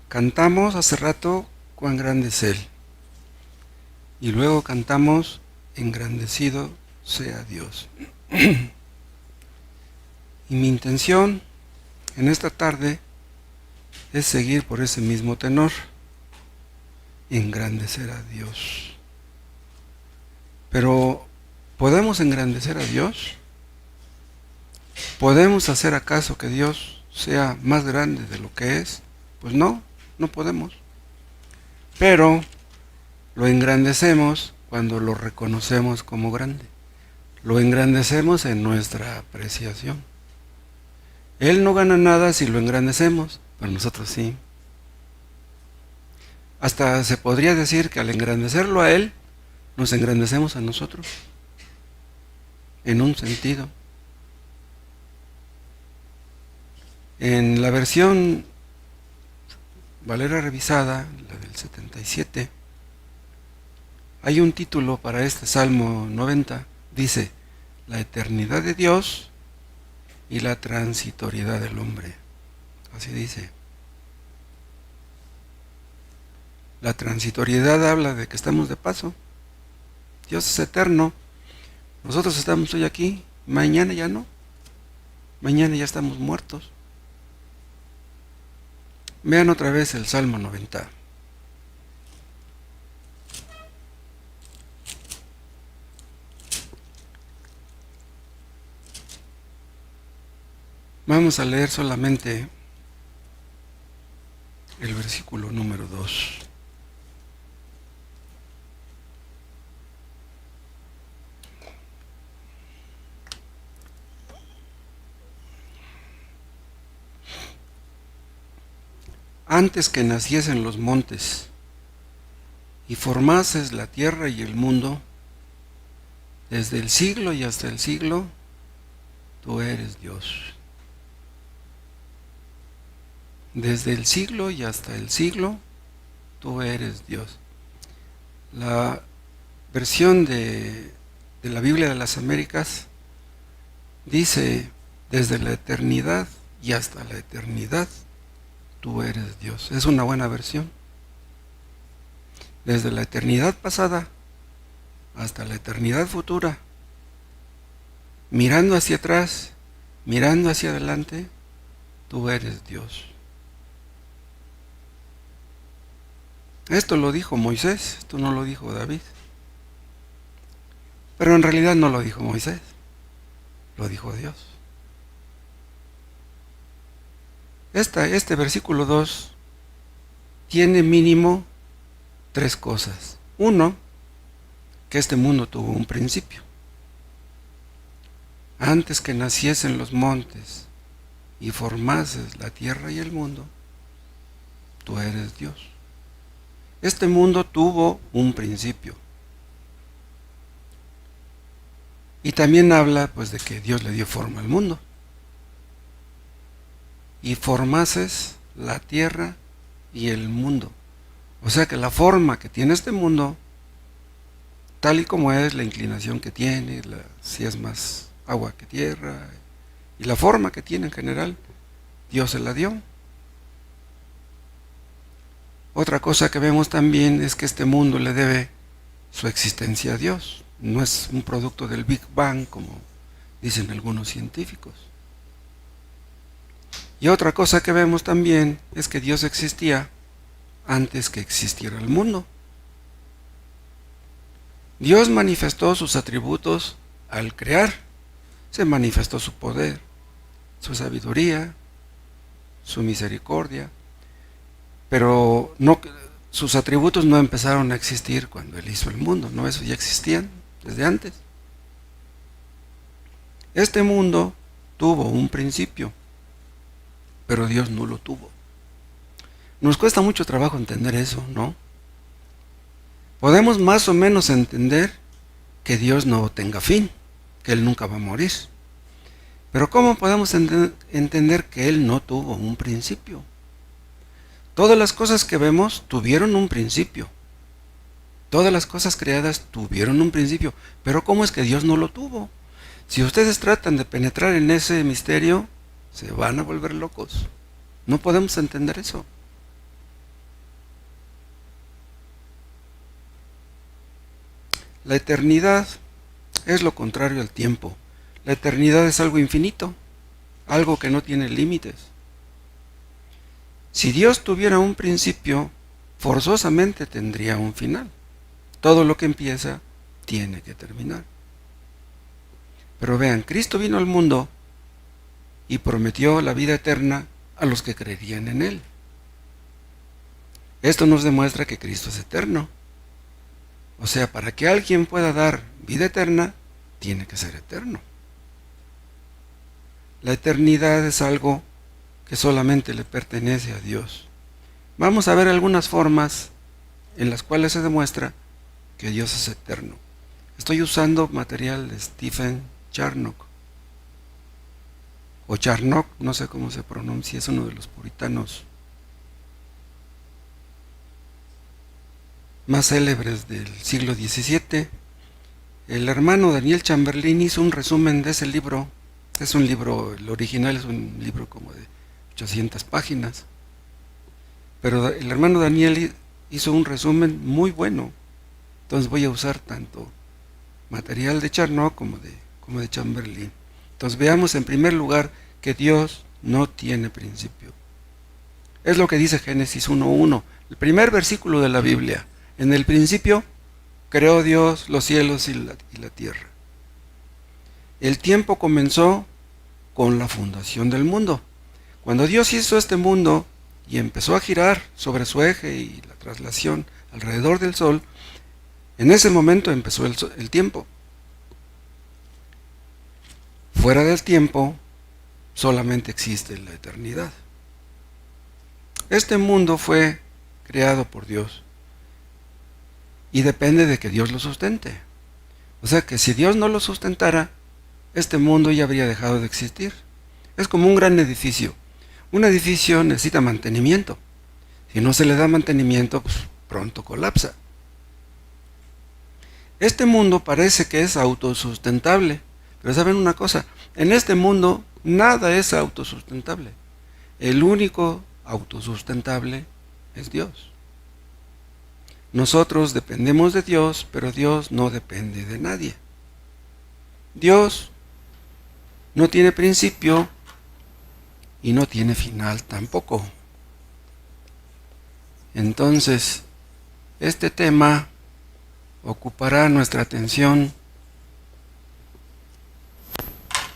Cantamos hace rato cuán grande es Él. Y luego cantamos engrandecido sea Dios. Y mi intención en esta tarde es seguir por ese mismo tenor. Engrandecer a Dios. Pero, ¿podemos engrandecer a Dios? ¿Podemos hacer acaso que Dios sea más grande de lo que es? Pues no, no podemos. Pero lo engrandecemos cuando lo reconocemos como grande. Lo engrandecemos en nuestra apreciación. Él no gana nada si lo engrandecemos, pero nosotros sí. Hasta se podría decir que al engrandecerlo a Él, nos engrandecemos a nosotros. En un sentido. En la versión Valera revisada, la del 77, hay un título para este Salmo 90. Dice, la eternidad de Dios y la transitoriedad del hombre. Así dice. La transitoriedad habla de que estamos de paso. Dios es eterno. Nosotros estamos hoy aquí, mañana ya no. Mañana ya estamos muertos. Vean otra vez el Salmo 90. Vamos a leer solamente el versículo número 2. Antes que naciesen los montes y formases la tierra y el mundo, desde el siglo y hasta el siglo, tú eres Dios. Desde el siglo y hasta el siglo, tú eres Dios. La versión de la Biblia de las Américas dice, desde la eternidad y hasta la eternidad, tú eres Dios. Es una buena versión. Desde la eternidad pasada hasta la eternidad futura, mirando hacia atrás, mirando hacia adelante, tú eres Dios. Esto lo dijo Moisés, esto no lo dijo David. Pero en realidad no lo dijo Moisés, lo dijo Dios. Este versículo 2 tiene mínimo 3 cosas. Uno, que este mundo tuvo un principio. Antes que naciesen los montes y formases la tierra y el mundo, tú eres Dios. Este mundo tuvo un principio. Y también habla pues de que Dios le dio forma al mundo. Y formases la tierra y el mundo. O sea que la forma que tiene este mundo, tal y como es, la inclinación que tiene, si es más agua que tierra, y la forma que tiene en general, Dios se la dio. Otra cosa que vemos también es que este mundo le debe su existencia a Dios. No es un producto del Big Bang, como dicen algunos científicos. Y otra cosa que vemos también es que Dios existía antes que existiera el mundo. Dios manifestó sus atributos al crear. Se manifestó su poder, su sabiduría, su misericordia. Pero no, sus atributos no empezaron a existir cuando Él hizo el mundo. No, eso ya existían desde antes. Este mundo tuvo un principio, pero Dios no lo tuvo. Nos cuesta mucho trabajo entender eso, ¿no? Podemos más o menos entender que Dios no tenga fin, que Él nunca va a morir. Pero ¿cómo podemos entender que Él no tuvo un principio? Todas las cosas que vemos tuvieron un principio. Todas las cosas creadas tuvieron un principio. Pero ¿cómo es que Dios no lo tuvo? Si ustedes tratan de penetrar en ese misterio, se van a volver locos. No podemos entender eso. La eternidad es lo contrario al tiempo. La eternidad es algo infinito, algo que no tiene límites. Si Dios tuviera un principio, forzosamente tendría un final. Todo lo que empieza tiene que terminar. Pero vean, Cristo vino al mundo y prometió la vida eterna a los que creerían en Él. Esto nos demuestra que Cristo es eterno. O sea, para que alguien pueda dar vida eterna, tiene que ser eterno. La eternidad es algo que solamente le pertenece a Dios. Vamos a ver algunas formas en las cuales se demuestra que Dios es eterno. Estoy usando material de Stephen Charnock, o Charnock, no sé cómo se pronuncia, es uno de los puritanos más célebres del siglo XVII. El hermano Daniel Chamberlain hizo un resumen de ese libro. Es un libro, el original es un libro como de 800 páginas. Pero el hermano Daniel hizo un resumen muy bueno. Entonces voy a usar tanto material de Charnock como de Chamberlain. Entonces veamos en primer lugar que Dios no tiene principio. Es lo que dice Génesis 1:1, el primer versículo de la Biblia. En el principio creó Dios los cielos y la tierra. El tiempo comenzó con la fundación del mundo. Cuando Dios hizo este mundo y empezó a girar sobre su eje y la traslación alrededor del sol, en ese momento empezó el tiempo. Fuera del tiempo solamente existe la eternidad. Este mundo fue creado por Dios y depende de que Dios lo sustente. O sea que si Dios no lo sustentara, este mundo ya habría dejado de existir. Es como un gran edificio. Un edificio necesita mantenimiento. Si no se le da mantenimiento, pues pronto colapsa. Este mundo parece que es autosustentable, pero ¿saben una cosa? En este mundo nada es autosustentable. El único autosustentable es Dios. Nosotros dependemos de Dios, pero Dios no depende de nadie. Dios no tiene principio y no tiene final tampoco. Entonces, este tema ocupará nuestra atención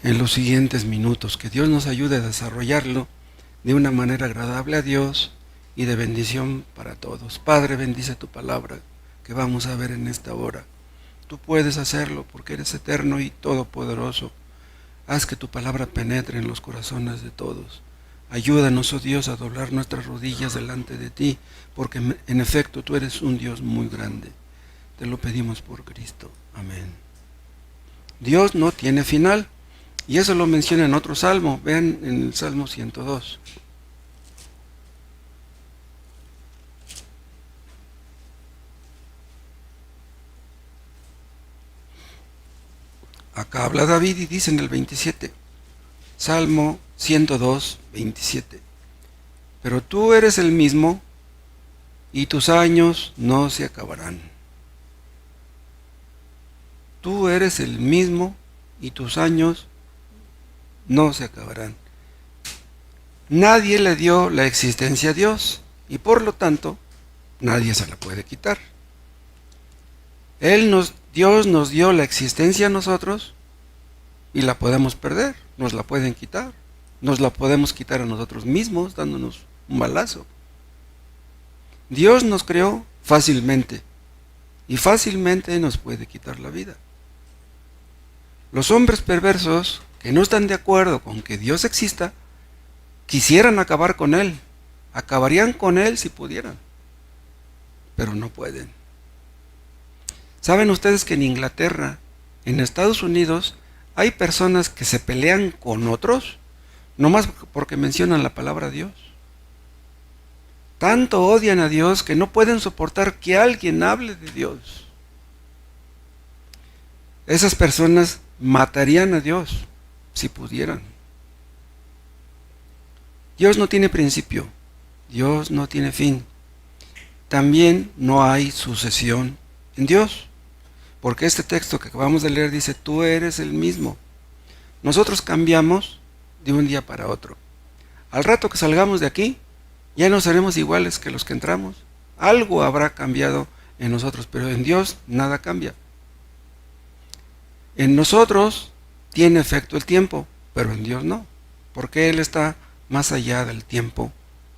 en los siguientes minutos. Que Dios nos ayude a desarrollarlo de una manera agradable a Dios y de bendición para todos. Padre, bendice tu palabra que vamos a ver en esta hora. Tú puedes hacerlo porque eres eterno y todopoderoso. Haz que tu palabra penetre en los corazones de todos. Ayúdanos, oh Dios, a doblar nuestras rodillas delante de ti, porque en efecto tú eres un Dios muy grande. Te lo pedimos por Cristo. Amén. Dios no tiene final, y eso lo menciona en otro salmo. Vean en el Salmo 102. Acá habla David y dice en el 27, Salmo 102, 27. Pero tú eres el mismo y tus años no se acabarán. Tú eres el mismo y tus años no se acabarán. Nadie le dio la existencia a Dios y por lo tanto nadie se la puede quitar. Dios nos dio la existencia a nosotros y la podemos perder, nos la pueden quitar, nos la podemos quitar a nosotros mismos dándonos un balazo. Dios nos creó fácilmente y fácilmente nos puede quitar la vida. Los hombres perversos que no están de acuerdo con que Dios exista, quisieran acabar con Él, acabarían con Él si pudieran, pero no pueden. ¿Saben ustedes que en Inglaterra, en Estados Unidos, hay personas que se pelean con otros, nomás porque mencionan la palabra Dios? Tanto odian a Dios que no pueden soportar que alguien hable de Dios. Esas personas matarían a Dios si pudieran. Dios no tiene principio, Dios no tiene fin. También no hay sucesión en Dios. Porque este texto que acabamos de leer dice, tú eres el mismo. Nosotros cambiamos de un día para otro. Al rato que salgamos de aquí, ya no seremos iguales que los que entramos. Algo habrá cambiado en nosotros, pero en Dios nada cambia. En nosotros tiene efecto el tiempo, pero en Dios no, porque Él está más allá del tiempo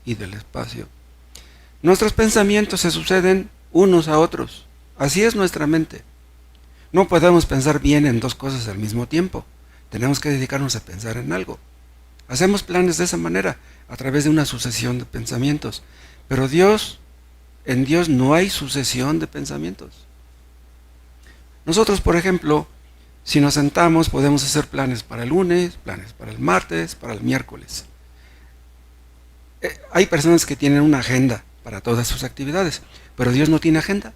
y del espacio. Nuestros pensamientos se suceden unos a otros. Así es nuestra mente. No podemos pensar bien en dos cosas al mismo tiempo. Tenemos que dedicarnos a pensar en algo. Hacemos planes de esa manera, a través de una sucesión de pensamientos. Pero en Dios no hay sucesión de pensamientos. Nosotros, por ejemplo, si nos sentamos, podemos hacer planes para el lunes, planes para el martes, para el miércoles. Hay personas que tienen una agenda para todas sus actividades, pero Dios no tiene agenda.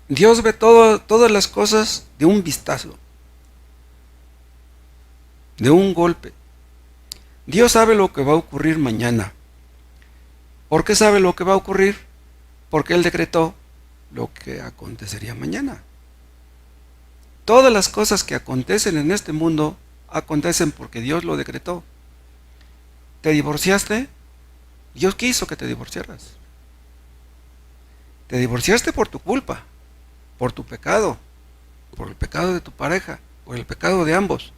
Dios ve todas las cosas de un vistazo, de un golpe. Dios sabe lo que va a ocurrir mañana. ¿Por qué sabe lo que va a ocurrir? Porque Él decretó lo que acontecería mañana. Todas las cosas que acontecen en este mundo acontecen porque Dios lo decretó. ¿Te divorciaste? Dios quiso que te divorciaras. Te divorciaste por tu culpa, por tu pecado, por el pecado de tu pareja, por el pecado de ambos.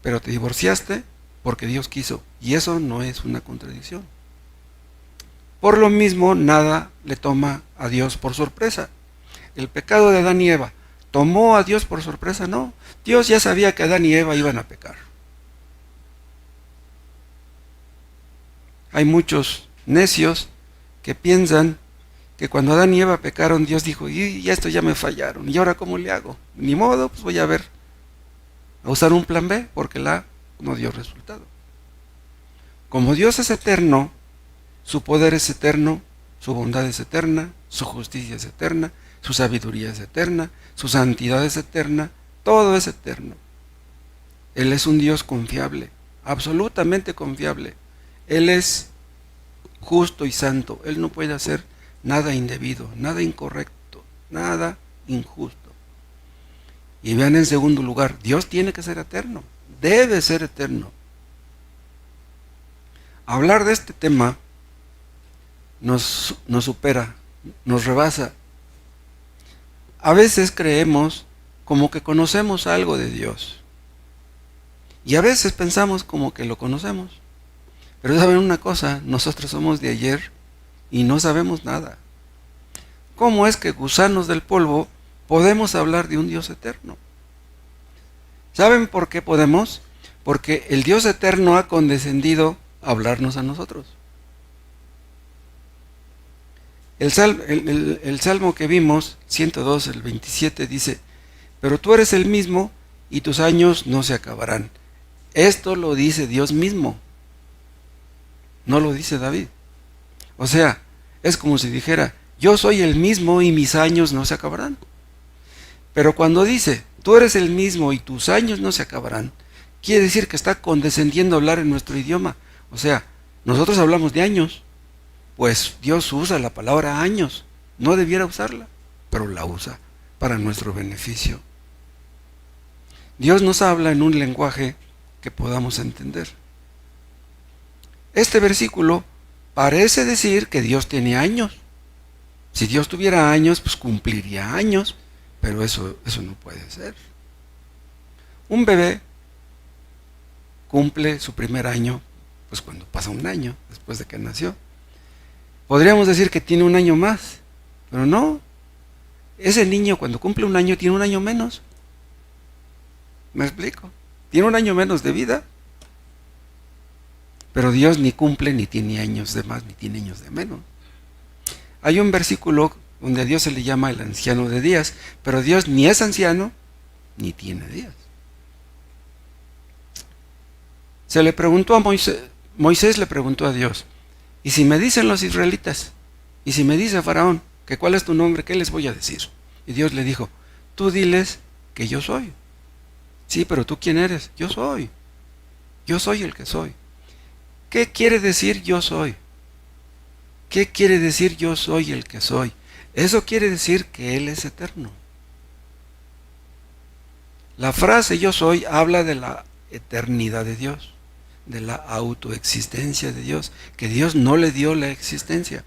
Pero te divorciaste porque Dios quiso, y eso no es una contradicción. Por lo mismo, nada le toma a Dios por sorpresa. El pecado de Adán y Eva, ¿tomó a Dios por sorpresa? No. Dios ya sabía que Adán y Eva iban a pecar. Hay muchos necios que piensan que cuando Adán y Eva pecaron, Dios dijo, y esto ya me fallaron, ¿y ahora cómo le hago? Ni modo, pues voy a usar un plan B, porque la A no dio resultado. Como Dios es eterno, su poder es eterno, su bondad es eterna, su justicia es eterna, su sabiduría es eterna, su santidad es eterna, todo es eterno. Él es un Dios confiable, absolutamente confiable. Él es justo y santo. Él no puede hacer nada indebido, nada incorrecto, nada injusto. Y vean en segundo lugar, Dios tiene que ser eterno, debe ser eterno. Hablar de este tema nos supera, nos rebasa. A veces creemos como que conocemos algo de Dios. Y a veces pensamos como que lo conocemos. Pero saben una cosa, nosotros somos de ayer y no sabemos nada. ¿Cómo es que gusanos del polvo podemos hablar de un Dios eterno? ¿Saben por qué podemos? Porque el Dios eterno ha condescendido a hablarnos a nosotros. El salmo que vimos, 102, el 27, dice, pero tú eres el mismo y tus años no se acabarán. Esto lo dice Dios mismo, no lo dice David. O sea, es como si dijera, yo soy el mismo y mis años no se acabarán. Pero cuando dice, tú eres el mismo y tus años no se acabarán, quiere decir que está condescendiendo a hablar en nuestro idioma. O sea, nosotros hablamos de años, pues Dios usa la palabra años, no debiera usarla, pero la usa para nuestro beneficio. Dios nos habla en un lenguaje que podamos entender. Este versículo parece decir que Dios tiene años. Si Dios tuviera años, pues cumpliría años, pero eso no puede ser. Un bebé cumple su primer año, pues cuando pasa un año después de que nació. Podríamos decir que tiene un año más, pero no. Ese niño cuando cumple un año tiene un año menos. ¿Me explico? Tiene un año menos de vida. Pero Dios ni cumple ni tiene años de más ni tiene años de menos. Hay un versículo donde a Dios se le llama el anciano de días, pero Dios ni es anciano ni tiene días. Se le preguntó a Moisés le preguntó a Dios, ¿y si me dicen los israelitas? ¿Y si me dice Faraón que cuál es tu nombre? ¿Qué les voy a decir? Y Dios le dijo, tú diles que yo soy. Sí, pero ¿tú quién eres? Yo soy. Yo soy el que soy. ¿Qué quiere decir yo soy? ¿Qué quiere decir yo soy el que soy? Eso quiere decir que Él es eterno. La frase yo soy habla de la eternidad de Dios, de la autoexistencia de Dios, que Dios no le dio la existencia.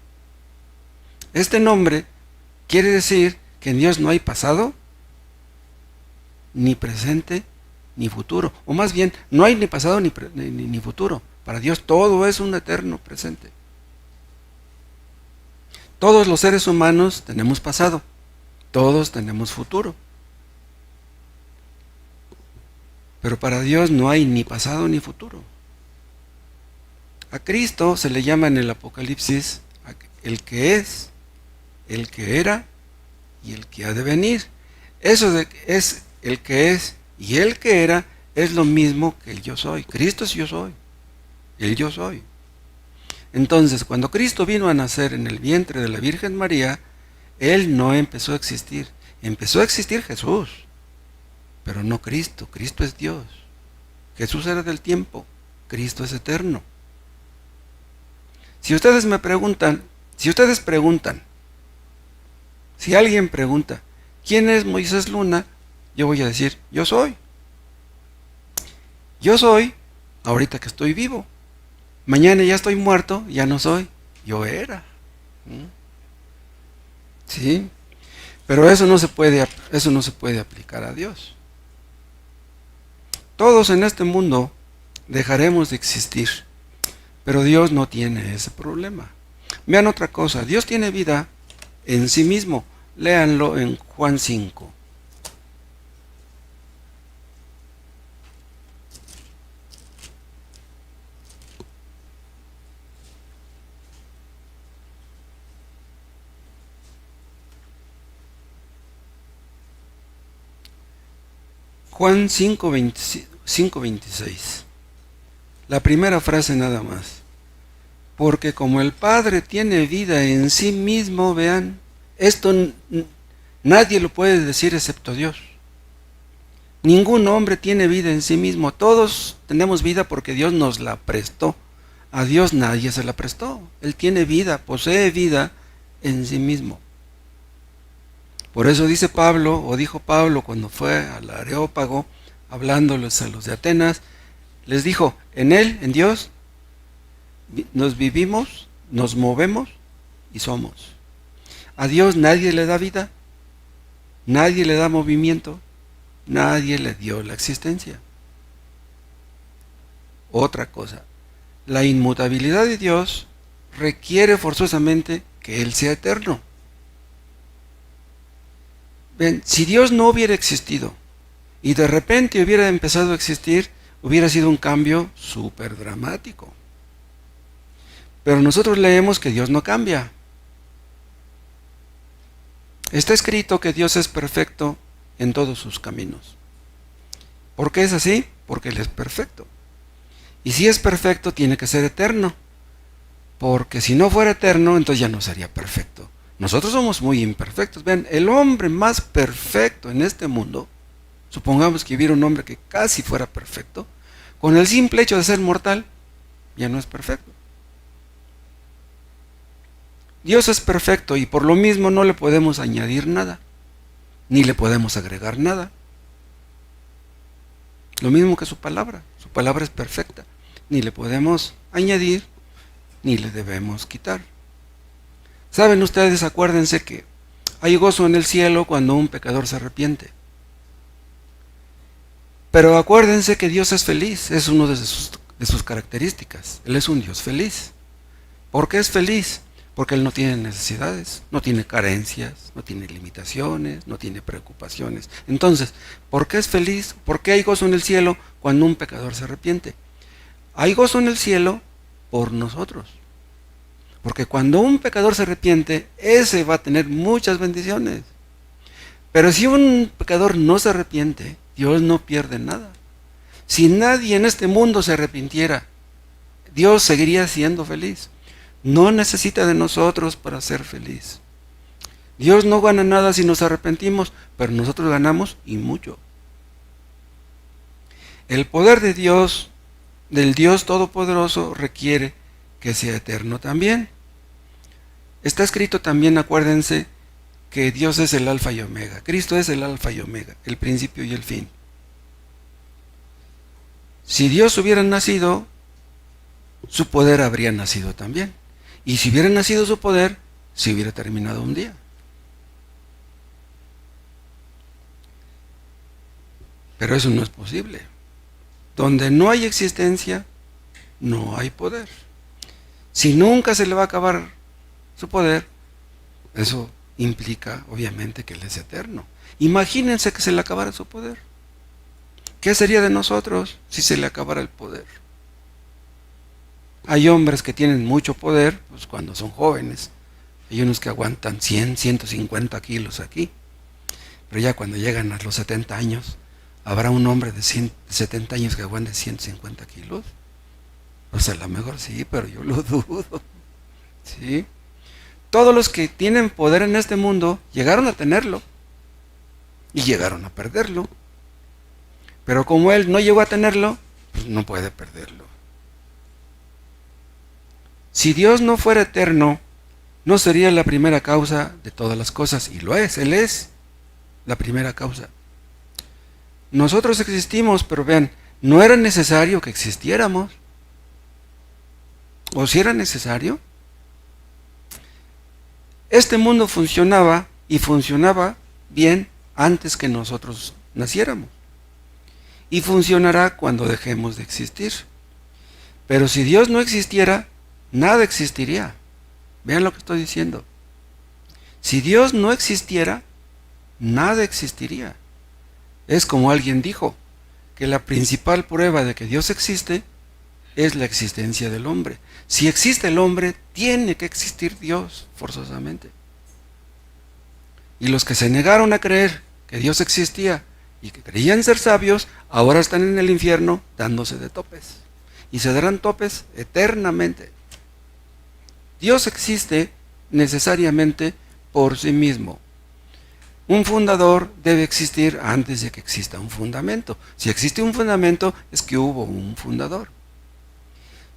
Este nombre quiere decir que en Dios no hay pasado, ni presente, ni futuro. O más bien, no hay ni pasado ni futuro. Para Dios todo es un eterno presente. Todos los seres humanos tenemos pasado, todos tenemos futuro. Pero para Dios no hay ni pasado ni futuro. A Cristo se le llama en el Apocalipsis el que es, el que era y el que ha de venir. Eso es el que es y el que era es lo mismo que el yo soy. Cristo es yo soy, el yo soy. Entonces, cuando Cristo vino a nacer en el vientre de la Virgen María, Él no empezó a existir. Empezó a existir Jesús, pero no Cristo. Cristo es Dios. Jesús era del tiempo, Cristo es eterno. Si ustedes preguntan, si alguien pregunta, ¿quién es Moisés Luna? Yo voy a decir, yo soy. Yo soy ahorita que estoy vivo. Mañana ya estoy muerto, ya no soy. Yo era. ¿Sí? Pero eso no se puede aplicar a Dios. Todos en este mundo dejaremos de existir, pero Dios no tiene ese problema. Vean otra cosa, Dios tiene vida en sí mismo. Léanlo en Juan 5. Juan 5:26. La primera frase nada más. Porque como el Padre tiene vida en sí mismo, vean, esto nadie lo puede decir excepto Dios. Ningún hombre tiene vida en sí mismo. Todos tenemos vida porque Dios nos la prestó. A Dios nadie se la prestó. Él tiene vida, posee vida en sí mismo. Por eso dice Pablo, o dijo Pablo cuando fue al Areópago, hablándoles a los de Atenas, les dijo, en Él, en Dios, nos vivimos, nos movemos y somos. A Dios nadie le da vida, nadie le da movimiento, nadie le dio la existencia. Otra cosa, la inmutabilidad de Dios requiere forzosamente que Él sea eterno. Ven, si Dios no hubiera existido y de repente hubiera empezado a existir, hubiera sido un cambio súper dramático. Pero nosotros leemos que Dios no cambia. Está escrito que Dios es perfecto en todos sus caminos. ¿Por qué es así? Porque Él es perfecto. Y si es perfecto, tiene que ser eterno. Porque si no fuera eterno, entonces ya no sería perfecto. Nosotros somos muy imperfectos. Vean, el hombre más perfecto en este mundo, supongamos que hubiera un hombre que casi fuera perfecto, con el simple hecho de ser mortal, ya no es perfecto. Dios es perfecto y por lo mismo no le podemos añadir nada, ni le podemos agregar nada. Lo mismo que su palabra es perfecta, ni le podemos añadir, ni le debemos quitar. Saben ustedes, acuérdense que hay gozo en el cielo cuando un pecador se arrepiente. Pero acuérdense que Dios es feliz, es una de sus características. Él es un Dios feliz. ¿Por qué es feliz? Porque Él no tiene necesidades, no tiene carencias, no tiene limitaciones, no tiene preocupaciones. Entonces, ¿por qué es feliz? ¿Por qué hay gozo en el cielo cuando un pecador se arrepiente? Hay gozo en el cielo por nosotros. Porque cuando un pecador se arrepiente, ese va a tener muchas bendiciones. Pero si un pecador no se arrepiente, Dios no pierde nada. Si nadie en este mundo se arrepintiera, Dios seguiría siendo feliz. No necesita de nosotros para ser feliz. Dios no gana nada si nos arrepentimos, pero nosotros ganamos y mucho. El poder de Dios, del Dios Todopoderoso, requiere que sea eterno también. Está escrito también, acuérdense, que Dios es el alfa y omega. Cristo es el alfa y omega, el principio y el fin. Si Dios hubiera nacido, su poder habría nacido también. Y si hubiera nacido su poder, se hubiera terminado un día. Pero eso no es posible. Donde no hay existencia, no hay poder. Si nunca se le va a acabar su poder, eso implica obviamente que Él es eterno. Imagínense que se le acabara su poder. ¿Qué sería de nosotros si se le acabara el poder? Hay hombres que tienen mucho poder, pues cuando son jóvenes. Hay unos que aguantan 100, 150 kilos aquí. Pero ya cuando llegan a los 70 años, ¿habrá un hombre de 70 años que aguante 150 kilos? Pues a lo mejor sí, pero yo lo dudo. ¿Sí? Todos los que tienen poder en este mundo llegaron a tenerlo y llegaron a perderlo. Pero como Él no llegó a tenerlo, pues no puede perderlo. Si Dios no fuera eterno, no sería la primera causa de todas las cosas, y lo es, Él es la primera causa. Nosotros existimos, pero vean, no era necesario que existiéramos. ¿O si era necesario? Este mundo funcionaba y funcionaba bien antes que nosotros naciéramos. Y funcionará cuando dejemos de existir. Pero si Dios no existiera, nada existiría. Vean lo que estoy diciendo. Si Dios no existiera, nada existiría. Es como alguien dijo, que la principal prueba de que Dios existe es la existencia del hombre. Si existe el hombre, tiene que existir Dios forzosamente. Y los que se negaron a creer que Dios existía y que creían ser sabios, ahora están en el infierno dándose de topes. Y se darán topes eternamente. Dios existe necesariamente por sí mismo. Un fundador debe existir antes de que exista un fundamento. Si existe un fundamento, es que hubo un fundador.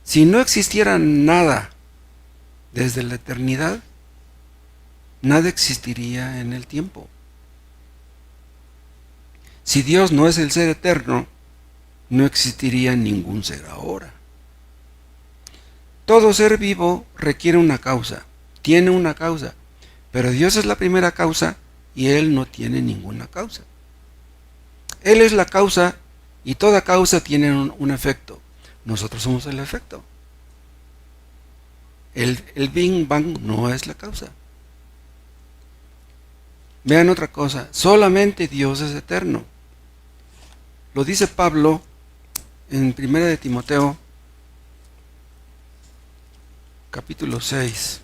Si no existiera nada desde la eternidad, nada existiría en el tiempo. Si Dios no es el ser eterno, no existiría ningún ser ahora. Todo ser vivo requiere una causa, tiene una causa, pero Dios es la primera causa y Él no tiene ninguna causa. Él es la causa y toda causa tiene un efecto. Nosotros somos el efecto. El Big Bang no es la causa. Vean otra cosa, solamente Dios es eterno. Lo dice Pablo en 1 de Timoteo, capítulo 6.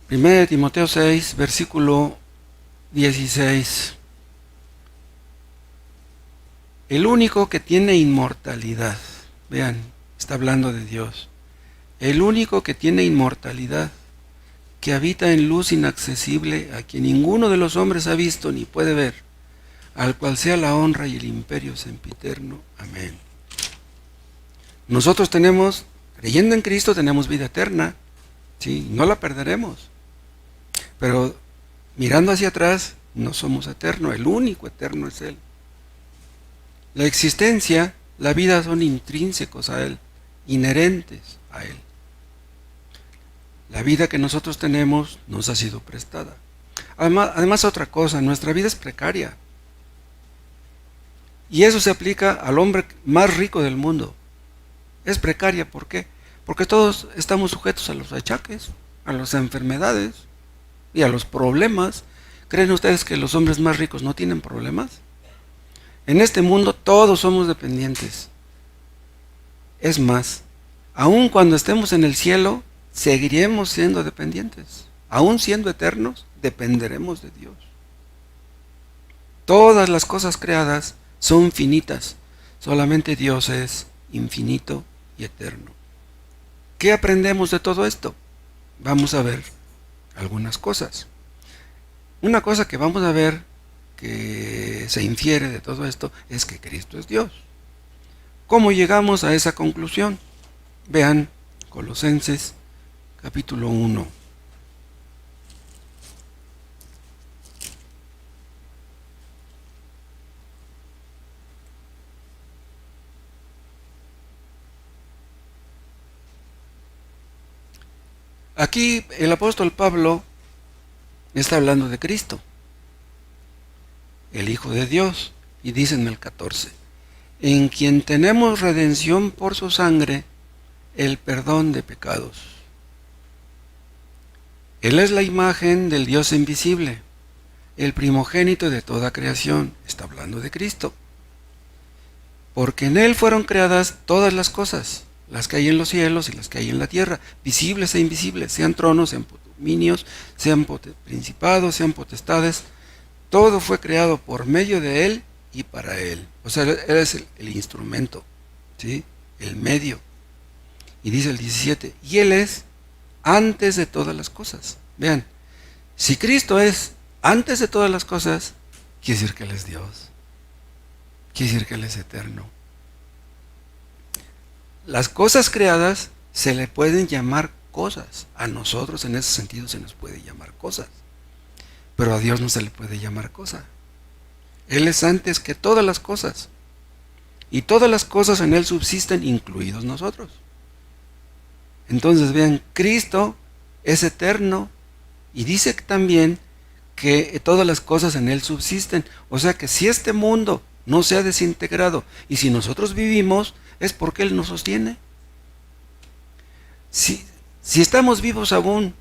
Primera de Timoteo 6, versículo 16. El único que tiene inmortalidad, vean, está hablando de Dios. El único que tiene inmortalidad, que habita en luz inaccesible, a quien ninguno de los hombres ha visto ni puede ver, al cual sea la honra y el imperio sempiterno. Amén. Nosotros tenemos, creyendo en Cristo, tenemos vida eterna, ¿sí? No la perderemos. Pero mirando hacia atrás, no somos eternos, el único eterno es Él. La existencia, la vida son intrínsecos a Él, inherentes a Él. La vida que nosotros tenemos nos ha sido prestada. Además otra cosa, nuestra vida es precaria. Y eso se aplica al hombre más rico del mundo. Es precaria, ¿por qué? Porque todos estamos sujetos a los achaques, a las enfermedades y a los problemas. ¿Creen ustedes que los hombres más ricos no tienen problemas? En este mundo todos somos dependientes. Es más, aun cuando estemos en el cielo, seguiremos siendo dependientes. Aun siendo eternos, dependeremos de Dios. Todas las cosas creadas son finitas. Solamente Dios es infinito y eterno. ¿Qué aprendemos de todo esto? Vamos a ver algunas cosas. Una cosa que vamos a ver que se infiere de todo esto es que Cristo es Dios. ¿Cómo llegamos a esa conclusión? Vean Colosenses capítulo 1. Aquí el apóstol Pablo está hablando de Cristo, el Hijo de Dios, y dice en el 14, en quien tenemos redención por su sangre, el perdón de pecados. Él es la imagen del Dios invisible, el primogénito de toda creación. Está hablando de Cristo. Porque en Él fueron creadas todas las cosas, las que hay en los cielos y las que hay en la tierra, visibles e invisibles, sean tronos, sean dominios, sean principados, sean potestades. Todo fue creado por medio de Él y para Él. O sea, Él es el instrumento, ¿sí? El medio. Y dice el 17, y Él es antes de todas las cosas. Vean, si Cristo es antes de todas las cosas, quiere decir que Él es Dios. Quiere decir que Él es eterno. Las cosas creadas se le pueden llamar cosas. A nosotros en ese sentido se nos puede llamar cosas. Pero a Dios no se le puede llamar cosa. Él es antes que todas las cosas. Y todas las cosas en Él subsisten, incluidos nosotros. Entonces vean, Cristo es eterno y dice también que todas las cosas en Él subsisten. O sea que si este mundo no se ha desintegrado y si nosotros vivimos, es porque Él nos sostiene. Si estamos vivos aún,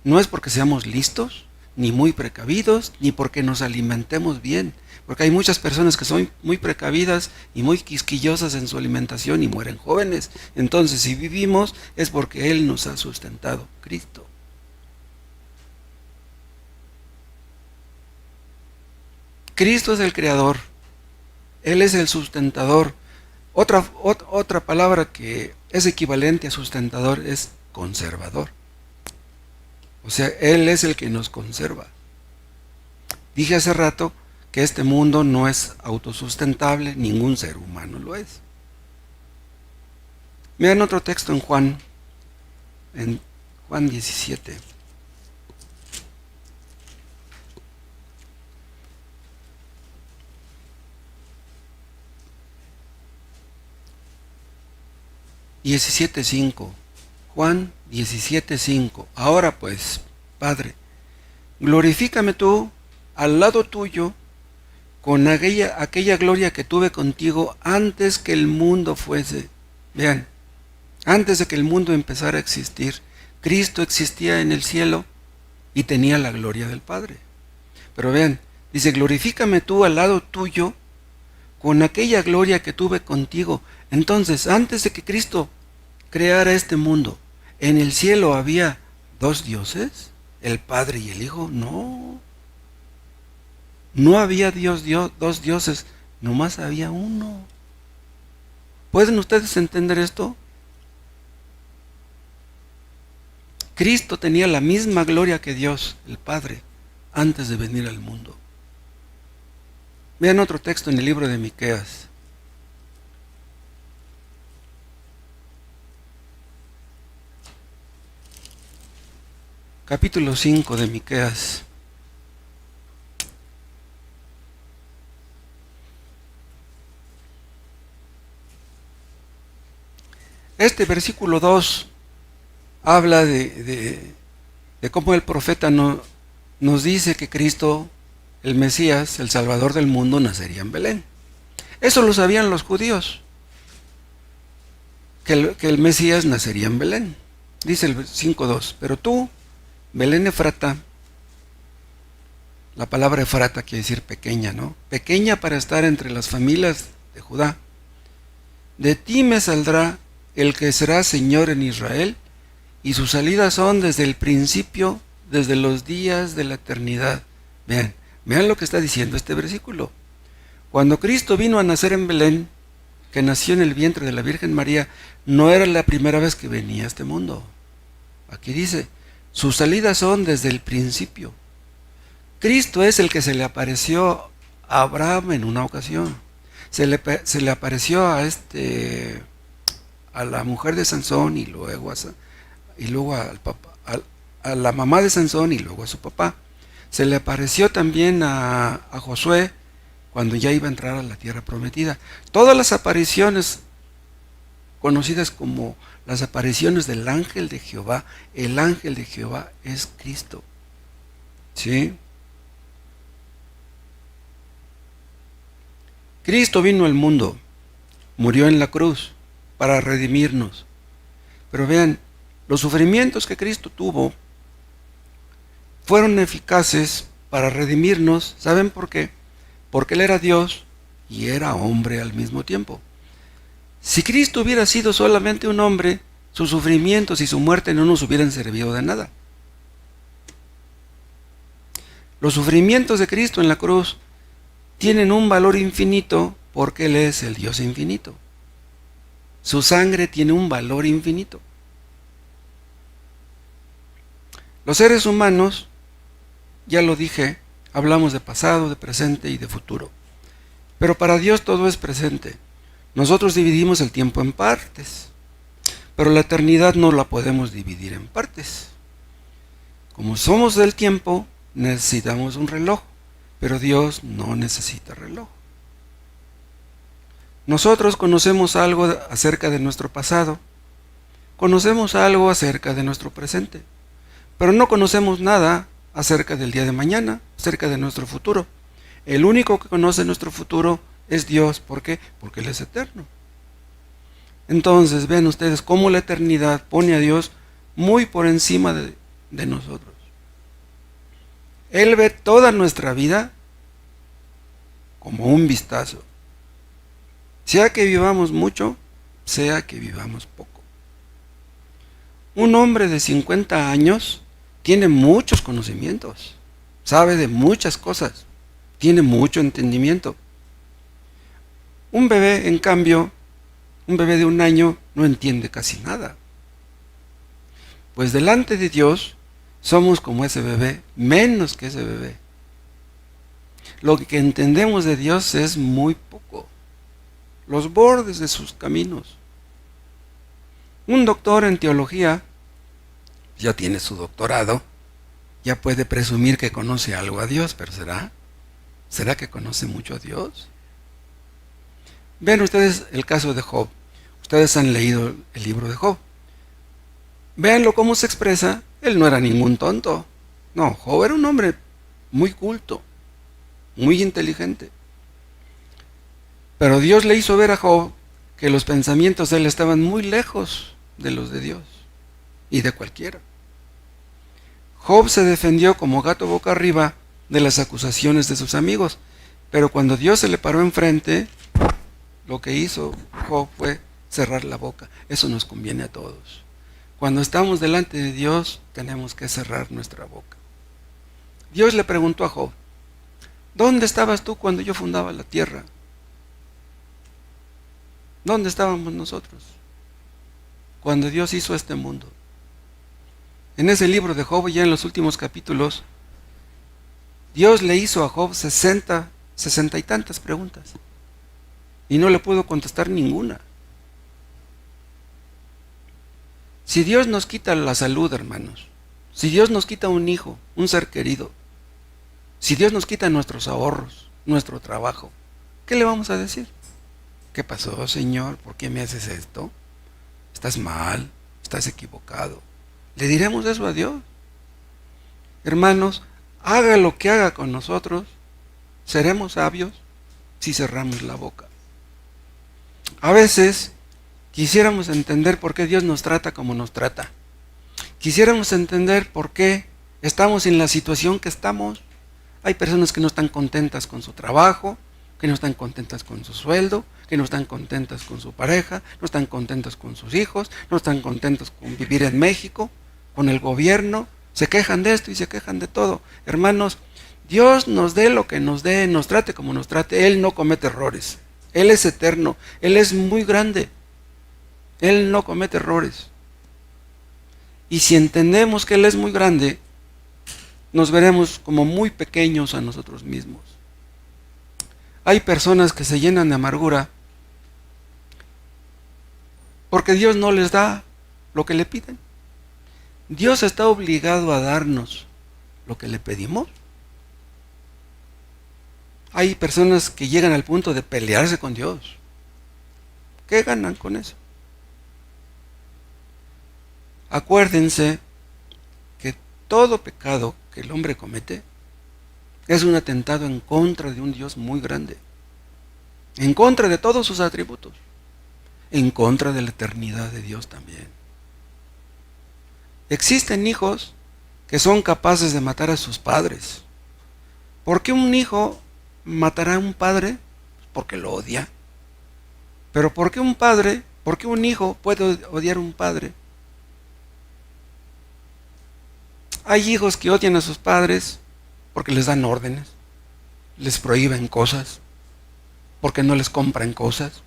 no es porque seamos listos, ni muy precavidos, ni porque nos alimentemos bien. Porque hay muchas personas que son muy precavidas y muy quisquillosas en su alimentación y mueren jóvenes. Entonces, si vivimos, es porque Él nos ha sustentado, Cristo. Cristo es el creador. Él es el sustentador. Otra palabra que es equivalente a sustentador es conservador. O sea, Él es el que nos conserva. Dije hace rato que este mundo no es autosustentable, ningún ser humano lo es. Vean otro texto en Juan 17. Juan 17:5. Ahora pues, Padre, glorifícame tú al lado tuyo con aquella gloria que tuve contigo antes que el mundo fuese. Vean, antes de que el mundo empezara a existir, Cristo existía en el cielo y tenía la gloria del Padre. Pero vean, dice, glorifícame tú al lado tuyo con aquella gloria que tuve contigo. Entonces, antes de que Cristo creara este mundo, ¿en el cielo había dos dioses? ¿El Padre y el Hijo? No. No había dos dioses, nomás había uno. ¿Pueden ustedes entender esto? Cristo tenía la misma gloria que Dios, el Padre, antes de venir al mundo. Vean otro texto en el libro de Miqueas. Capítulo 5 de Miqueas. Este versículo 2 habla de cómo el profeta nos dice que Cristo, el Mesías, el Salvador del mundo, nacería en Belén. Eso lo sabían los judíos, que el Mesías nacería en Belén. Dice el 5:2, pero tú, Belén Efrata, la palabra Efrata quiere decir pequeña, ¿no? Pequeña para estar entre las familias de Judá. De ti me saldrá el que será Señor en Israel, y sus salidas son desde el principio, desde los días de la eternidad. Vean lo que está diciendo este versículo. Cuando Cristo vino a nacer en Belén, que nació en el vientre de la Virgen María, no era la primera vez que venía a este mundo. Aquí dice, sus salidas son desde el principio. Cristo es el que se le apareció a Abraham en una ocasión. Se le apareció a la mujer de Sansón y luego al papá, a la mamá de Sansón y luego a su papá. Se le apareció también a Josué cuando ya iba a entrar a la tierra prometida. Todas las apariciones conocidas como las apariciones del ángel de Jehová, el ángel de Jehová es Cristo. ¿Sí? Cristo vino al mundo, murió en la cruz para redimirnos. Pero vean, los sufrimientos que Cristo tuvo fueron eficaces para redimirnos. ¿Saben por qué? Porque Él era Dios y era hombre al mismo tiempo. Si Cristo hubiera sido solamente un hombre, sus sufrimientos y su muerte no nos hubieran servido de nada. Los sufrimientos de Cristo en la cruz tienen un valor infinito porque Él es el Dios infinito. Su sangre tiene un valor infinito. Los seres humanos, ya lo dije, hablamos de pasado, de presente y de futuro. Pero para Dios todo es presente. Nosotros dividimos el tiempo en partes, pero la eternidad no la podemos dividir en partes. Como somos del tiempo, necesitamos un reloj, pero Dios no necesita reloj. Nosotros conocemos algo acerca de nuestro pasado, conocemos algo acerca de nuestro presente, pero no conocemos nada acerca del día de mañana, acerca de nuestro futuro. El único que conoce nuestro futuro es Dios. ¿Por qué? Porque Él es eterno. Entonces, vean ustedes cómo la eternidad pone a Dios muy por encima de nosotros. Él ve toda nuestra vida como un vistazo. Sea que vivamos mucho, sea que vivamos poco. Un hombre de 50 años tiene muchos conocimientos, sabe de muchas cosas, tiene mucho entendimiento. Un bebé, en cambio, un bebé de 1 año no entiende casi nada. Pues delante de Dios somos como ese bebé, menos que ese bebé. Lo que entendemos de Dios es muy poco, los bordes de sus caminos. Un doctor en teología ya tiene su doctorado, ya puede presumir que conoce algo a Dios, pero ¿será que conoce mucho a Dios? Ven ustedes el caso de Job. Ustedes han leído el libro de Job. Véanlo cómo se expresa. Él no era ningún tonto. No, Job era un hombre muy culto, muy inteligente. Pero Dios le hizo ver a Job que los pensamientos de él estaban muy lejos de los de Dios y de cualquiera. Job se defendió como gato boca arriba de las acusaciones de sus amigos, pero cuando Dios se le paró enfrente, lo que hizo Job fue cerrar la boca. Eso nos conviene a todos. Cuando estamos delante de Dios, tenemos que cerrar nuestra boca. Dios le preguntó a Job: ¿dónde estabas tú cuando yo fundaba la tierra? ¿Dónde estábamos nosotros cuando Dios hizo este mundo? En ese libro de Job, ya en los últimos capítulos, Dios le hizo a Job 60 y tantas preguntas y no le pudo contestar ninguna. Si Dios nos quita la salud, hermanos, si Dios nos quita un hijo, un ser querido, si Dios nos quita nuestros ahorros, nuestro trabajo, ¿qué le vamos a decir? ¿Qué pasó, Señor? ¿Por qué me haces esto? Estás mal, estás equivocado. ¿Le diremos eso a Dios? Hermanos, haga lo que haga con nosotros, seremos sabios si cerramos la boca. A veces quisiéramos entender por qué Dios nos trata como nos trata. Quisiéramos entender por qué estamos en la situación que estamos. Hay personas que no están contentas con su trabajo, que no están contentas con su sueldo, que no están contentas con su pareja, no están contentas con sus hijos, no están contentos con vivir en México, con el gobierno, se quejan de esto y se quejan de todo. Hermanos, Dios nos dé lo que nos dé, nos trate como nos trate, Él no comete errores. Él es eterno, Él es muy grande, Él no comete errores. Y si entendemos que Él es muy grande, nos veremos como muy pequeños a nosotros mismos. Hay personas que se llenan de amargura porque Dios no les da lo que le piden. Dios está obligado a darnos lo que le pedimos. Hay personas que llegan al punto de pelearse con Dios. ¿Qué ganan con eso? Acuérdense que todo pecado que el hombre comete es un atentado en contra de un Dios muy grande, en contra de todos sus atributos, en contra de la eternidad de Dios también. Existen hijos que son capaces de matar a sus padres. ¿Por qué un hijo matará a un padre? Porque lo odia. Pero ¿por qué un hijo puede odiar a un padre? Hay hijos que odian a sus padres porque les dan órdenes, les prohíben cosas, porque no les compran cosas,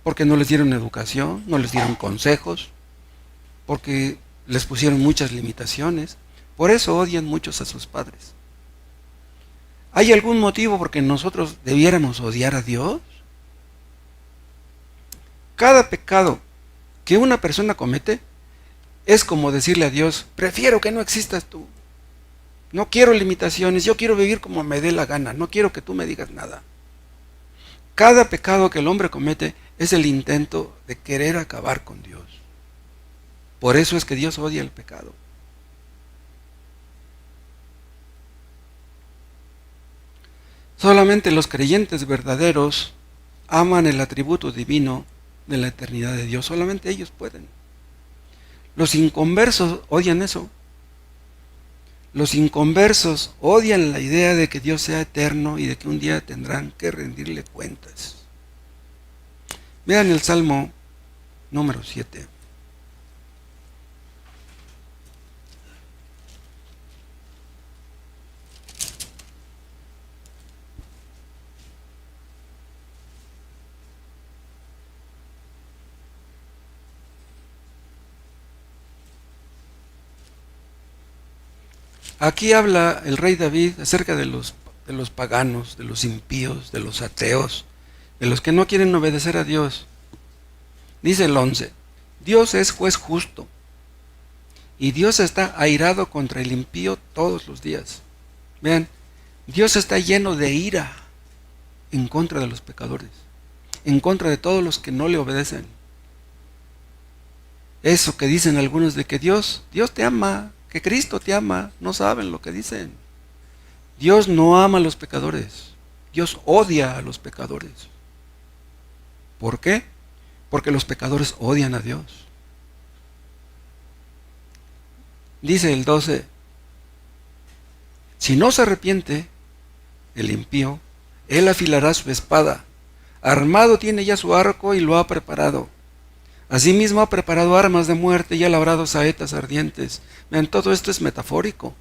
porque no les dieron educación, no les dieron consejos, porque les pusieron muchas limitaciones. Por eso odian muchos a sus padres. ¿Hay algún motivo por que nosotros debiéramos odiar a Dios? Cada pecado que una persona comete es como decirle a Dios: prefiero que no existas tú. No quiero limitaciones, yo quiero vivir como me dé la gana, no quiero que tú me digas nada. Cada pecado que el hombre comete es el intento de querer acabar con Dios. Por eso es que Dios odia el pecado. Solamente los creyentes verdaderos aman el atributo divino de la eternidad de Dios. Solamente ellos pueden. Los inconversos odian eso. Los inconversos odian la idea de que Dios sea eterno y de que un día tendrán que rendirle cuentas. Vean el Salmo número 7. Aquí habla el rey David acerca de los paganos, de los impíos, de los ateos, de los que no quieren obedecer a Dios. Dice el 11: Dios es juez justo, y Dios está airado contra el impío todos los días. Vean, Dios está lleno de ira en contra de los pecadores, en contra de todos los que no le obedecen. Eso que dicen algunos de que Dios te ama, que Cristo te ama, no saben lo que dicen. Dios no ama a los pecadores, Dios odia a los pecadores. ¿Por qué? Porque los pecadores odian a Dios. Dice el 12: si no se arrepiente el impío, él afilará su espada, armado tiene ya su arco y lo ha preparado. Asimismo ha preparado armas de muerte y ha labrado saetas ardientes. Vean, todo esto es metafórico.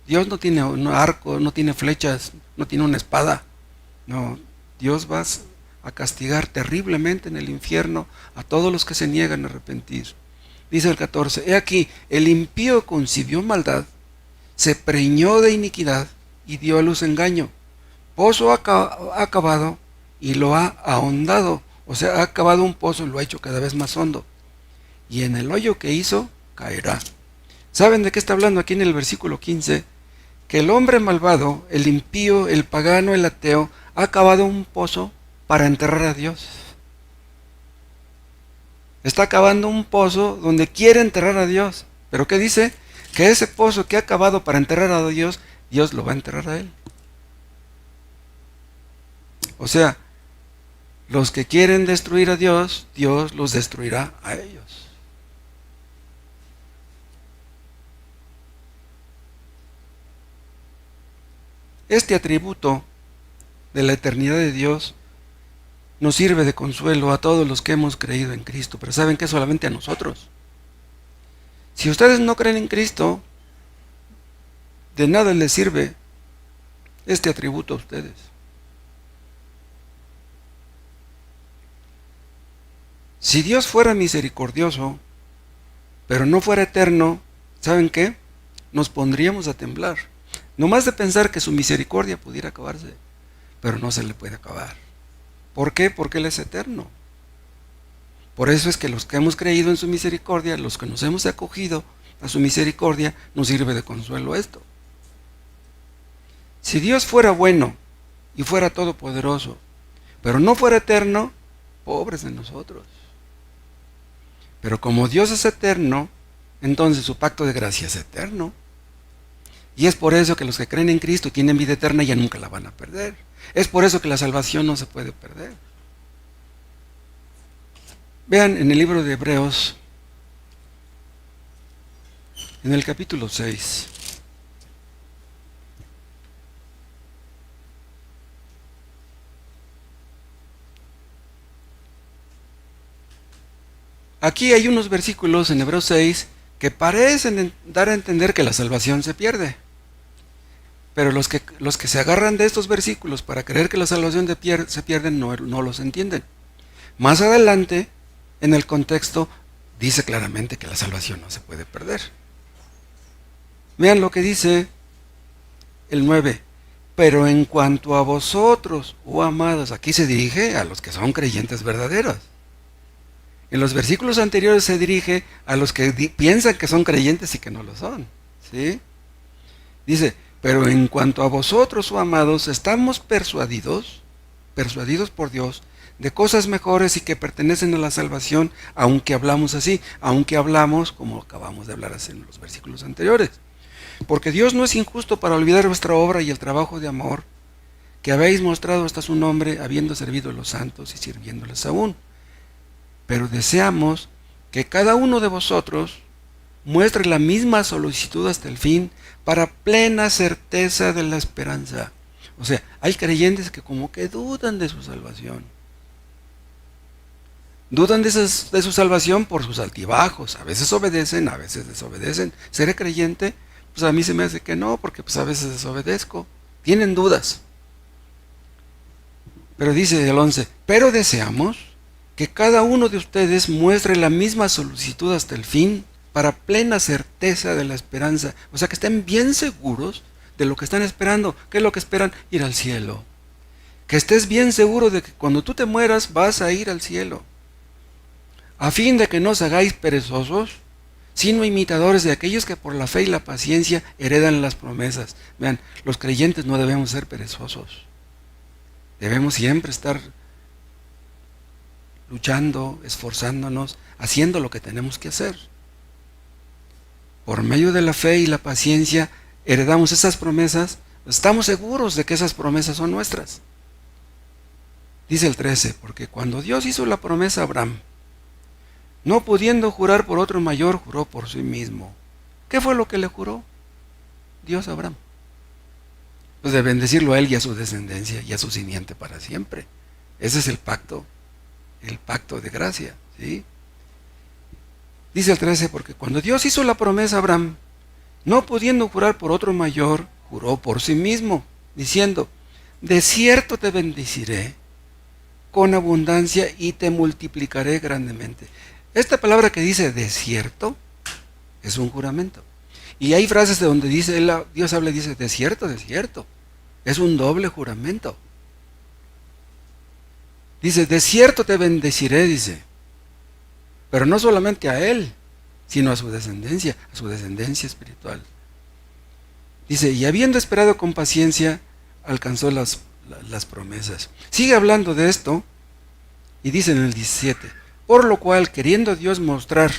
Dios no tiene un arco, no tiene flechas, no tiene una espada. No, Dios va a castigar terriblemente en el infierno a todos los que se niegan a arrepentir. Dice el 14: he aquí, el impío concibió maldad, se preñó de iniquidad y dio a luz engaño. Pozo ha cavado y lo ha ahondado. O sea, ha cavado un pozo y lo ha hecho cada vez más hondo. Y en el hoyo que hizo, caerá. ¿Saben de qué está hablando aquí en el versículo 15? Que el hombre malvado, el impío, el pagano, el ateo, ha cavado un pozo para enterrar a Dios. Está cavando un pozo donde quiere enterrar a Dios. ¿Pero qué dice? Que ese pozo que ha cavado para enterrar a Dios, Dios lo va a enterrar a él. O sea, los que quieren destruir a Dios, Dios los destruirá a ellos. Este atributo de la eternidad de Dios nos sirve de consuelo a todos los que hemos creído en Cristo, pero ¿saben qué? Solamente a nosotros. Si ustedes no creen en Cristo, de nada les sirve este atributo a ustedes. Si Dios fuera misericordioso, pero no fuera eterno, ¿saben qué? Nos pondríamos a temblar. No más de pensar que su misericordia pudiera acabarse. pero no se le puede acabar. ¿Por qué? Porque Él es eterno. Por eso es que los que hemos creído en su misericordia, los que nos hemos acogido a su misericordia, nos sirve de consuelo esto. Si Dios fuera bueno y fuera todopoderoso, pero no fuera eterno, pobres de nosotros. Pero como Dios es eterno, entonces su pacto de gracia es eterno. Y es por eso que los que creen en Cristo y tienen vida eterna ya nunca la van a perder. Es por eso que la salvación no se puede perder. Vean en el libro de Hebreos, en el capítulo 6. Aquí hay unos versículos en Hebreos 6 que parecen dar a entender que la salvación se pierde. Pero los que se agarran de estos versículos para creer que la salvación se pierde no los entienden. Más adelante, en el contexto, dice claramente que la salvación no se puede perder. Vean lo que dice el 9. Pero en cuanto a vosotros, oh amados, aquí se dirige a los que son creyentes verdaderos. En los versículos anteriores se dirige a los que piensan que son creyentes y que no lo son. ¿Sí? Dice, pero en cuanto a vosotros, oh amados, estamos persuadidos por Dios, de cosas mejores y que pertenecen a la salvación, aunque hablamos así, aunque hablamos como acabamos de hablar en los versículos anteriores. Porque Dios no es injusto para olvidar vuestra obra y el trabajo de amor que habéis mostrado hasta su nombre, habiendo servido a los santos y sirviéndoles aún. Pero deseamos que cada uno de vosotros muestre la misma solicitud hasta el fin, para plena certeza de la esperanza. O sea, hay creyentes que como que dudan de su salvación. Dudan de su salvación por sus altibajos. A veces obedecen, a veces desobedecen. ¿Seré creyente? Pues a mí se me hace que no, porque pues a veces desobedezco. Tienen dudas. Pero dice el 11, pero deseamos que cada uno de ustedes muestre la misma solicitud hasta el fin, para plena certeza de la esperanza. O sea, que estén bien seguros de lo que están esperando. ¿Qué es lo que esperan? Ir al cielo. Que estés bien seguro de que cuando tú te mueras vas a ir al cielo. A fin de que no os hagáis perezosos, sino imitadores de aquellos que por la fe y la paciencia heredan las promesas. Vean, los creyentes no debemos ser perezosos. Debemos siempre estar luchando, esforzándonos, haciendo lo que tenemos que hacer. Por medio de la fe y la paciencia heredamos esas promesas, estamos seguros de que esas promesas son nuestras. Dice el 13, porque cuando Dios hizo la promesa a Abraham, no pudiendo jurar por otro mayor, juró por sí mismo. ¿Qué fue lo que le juró Dios a Abraham? Pues de bendecirlo a él y a su descendencia y a su simiente para siempre. Ese es el pacto de gracia, ¿sí? Dice el 13, porque cuando Dios hizo la promesa a Abraham, no pudiendo jurar por otro mayor, juró por sí mismo, diciendo, de cierto te bendeciré con abundancia y te multiplicaré grandemente. Esta palabra que dice de cierto es un juramento. Y hay frases de donde Dios habla y dice de cierto. Es un doble juramento. Dice, de cierto te bendeciré, dice. Pero no solamente a él, sino a su descendencia espiritual. Dice, y habiendo esperado con paciencia, alcanzó las promesas. Sigue hablando de esto, y dice en el 17, por lo cual, queriendo Dios mostrar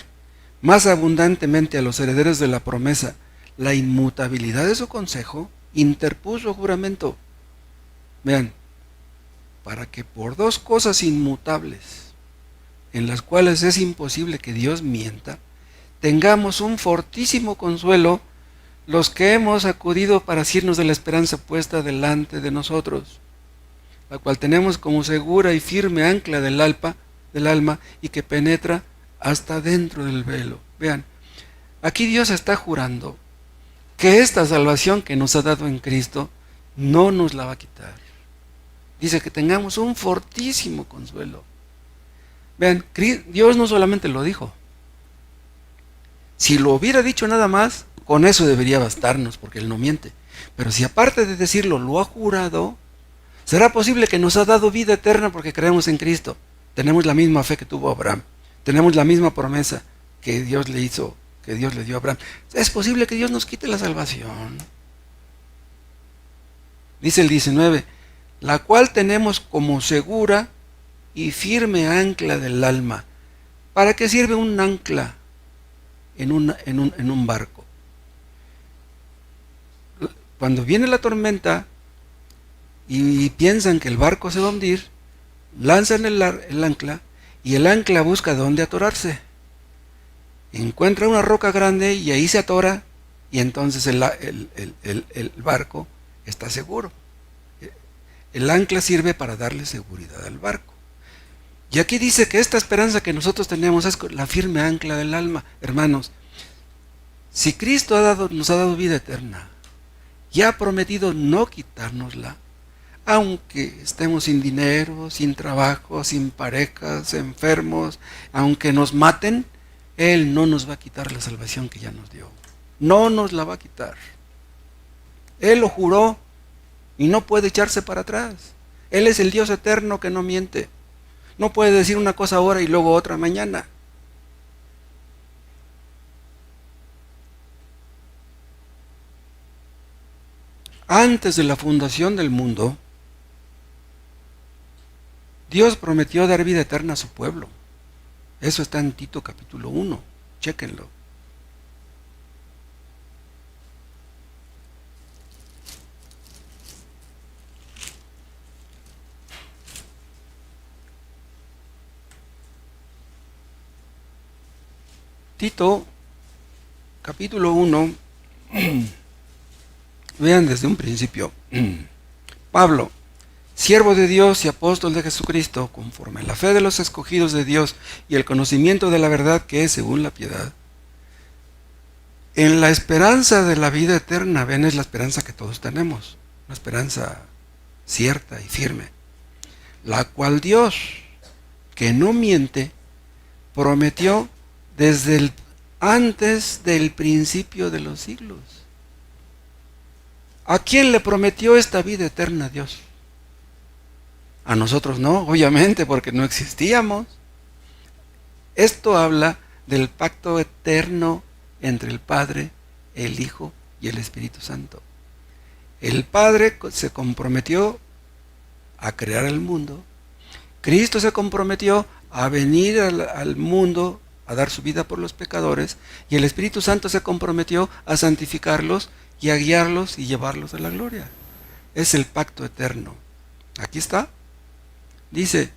más abundantemente a los herederos de la promesa la inmutabilidad de su consejo, interpuso juramento. Vean, para que por dos cosas inmutables, en las cuales es imposible que Dios mienta, tengamos un fortísimo consuelo los que hemos acudido para asirnos de la esperanza puesta delante de nosotros, la cual tenemos como segura y firme ancla del alma y que penetra hasta dentro del velo. Vean, aquí Dios está jurando que esta salvación que nos ha dado en Cristo no nos la va a quitar. Dice que tengamos un fortísimo consuelo. Vean, Dios no solamente lo dijo. Si lo hubiera dicho nada más, con eso debería bastarnos, porque Él no miente. Pero si aparte de decirlo, lo ha jurado, ¿Será posible que nos ha dado vida eterna porque creemos en Cristo? Tenemos la misma fe que tuvo Abraham. Tenemos la misma promesa que Dios le hizo, que Dios le dio a Abraham. ¿Es posible que Dios nos quite la salvación? Dice el 19, la cual tenemos como segura y firme ancla del alma. ¿Para qué sirve un ancla en un barco? Cuando viene la tormenta y piensan que el barco se va a hundir, lanzan el ancla y el ancla busca dónde atorarse. Encuentra una roca grande y ahí se atora y entonces el barco está seguro. El ancla sirve para darle seguridad al barco. Y aquí dice que esta esperanza que nosotros tenemos es la firme ancla del alma. Hermanos, si Cristo nos ha dado vida eterna y ha prometido no quitárnosla, aunque estemos sin dinero, sin trabajo, sin parejas, enfermos, aunque nos maten, Él no nos va a quitar la salvación que ya nos dio. No nos la va a quitar. Él lo juró y no puede echarse para atrás. Él es el Dios eterno que no miente. No puede decir una cosa ahora y luego otra mañana. Antes de la fundación del mundo, Dios prometió dar vida eterna a su pueblo. Eso está en Tito capítulo 1. Chéquenlo. Tito capítulo 1. Vean desde un principio. Pablo, siervo de Dios y apóstol de Jesucristo, conforme a la fe de los escogidos de Dios y el conocimiento de la verdad que es según la piedad, en la esperanza de la vida eterna. Ven, es la esperanza que todos tenemos, una esperanza cierta y firme, la cual Dios, que no miente, prometió desde antes del principio de los siglos. ¿A quién le prometió esta vida eterna Dios? A nosotros no, obviamente, porque no existíamos. Esto habla del pacto eterno entre el Padre, el Hijo y el Espíritu Santo. El Padre se comprometió a crear el mundo. Cristo se comprometió a venir al mundo a dar su vida por los pecadores, y el Espíritu Santo se comprometió a santificarlos y a guiarlos y llevarlos a la gloria. Es el pacto eterno. Aquí está. Dice,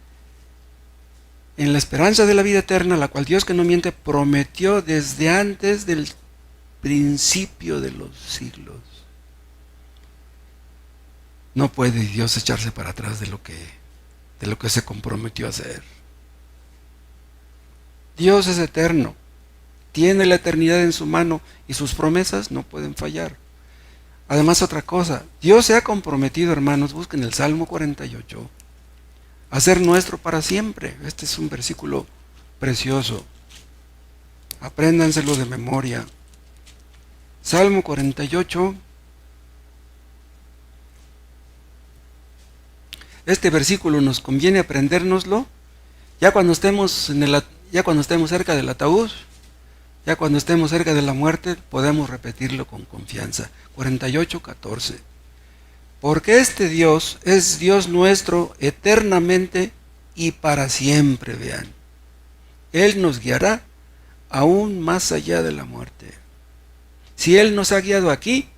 en la esperanza de la vida eterna, la cual Dios que no miente prometió desde antes del principio de los siglos. No puede Dios echarse para atrás de lo que se comprometió a hacer. Dios es eterno, tiene la eternidad en su mano y sus promesas no pueden fallar. Además, otra cosa, Dios se ha comprometido, hermanos, busquen el Salmo 48, a ser nuestro para siempre. Este es un versículo precioso. Apréndanselo de memoria. Salmo 48. Este versículo nos conviene aprendérnoslo ya cuando estemos cerca del ataúd, ya cuando estemos cerca de la muerte, podemos repetirlo con confianza. 48:14. Porque este Dios es Dios nuestro eternamente y para siempre, vean. Él nos guiará aún más allá de la muerte. Si Él nos ha guiado aquí,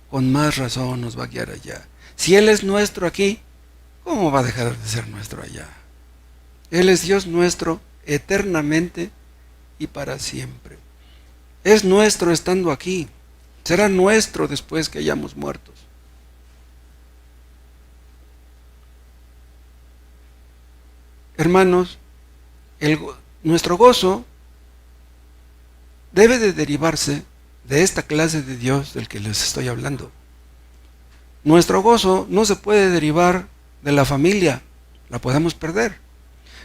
con más razón nos va a guiar allá. Si Él es nuestro aquí, ¿cómo va a dejar de ser nuestro allá? Él es Dios nuestro eternamente y para siempre. Es nuestro estando aquí. Será nuestro después que hayamos muertos. Hermanos, nuestro gozo debe de derivarse de esta clase de Dios del que les estoy hablando. Nuestro gozo no se puede derivar de la familia, la podemos perder.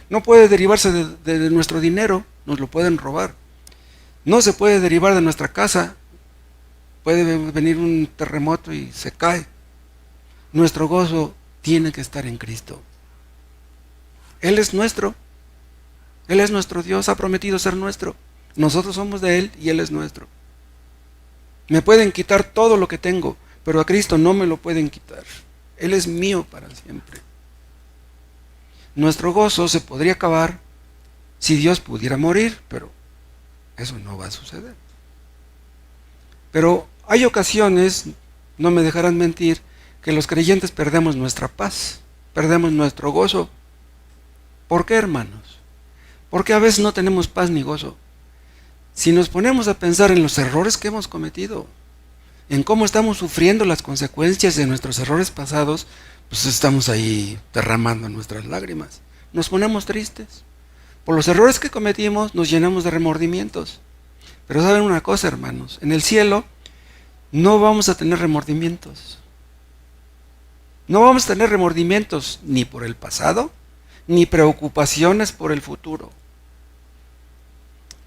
No puede derivarse de nuestro dinero, nos lo pueden robar. No se puede derivar de nuestra casa, puede venir un terremoto y se cae. Nuestro gozo tiene que estar en Cristo. Él es nuestro. Él es nuestro Dios, ha prometido ser nuestro. Nosotros somos de Él y Él es nuestro. Me pueden quitar todo lo que tengo, pero a Cristo no me lo pueden quitar. Él es mío para siempre. Nuestro gozo se podría acabar si Dios pudiera morir, pero eso no va a suceder. Pero hay ocasiones, no me dejarán mentir, que los creyentes perdemos nuestra paz, perdemos nuestro gozo. ¿Por qué, hermanos? Porque a veces no tenemos paz ni gozo. Si nos ponemos a pensar en los errores que hemos cometido, en cómo estamos sufriendo las consecuencias de nuestros errores pasados, pues estamos ahí derramando nuestras lágrimas. Nos ponemos tristes. Por los errores que cometimos nos llenamos de remordimientos. Pero saben una cosa, hermanos, en el cielo no vamos a tener remordimientos. No vamos a tener remordimientos ni por el pasado, ni preocupaciones por el futuro.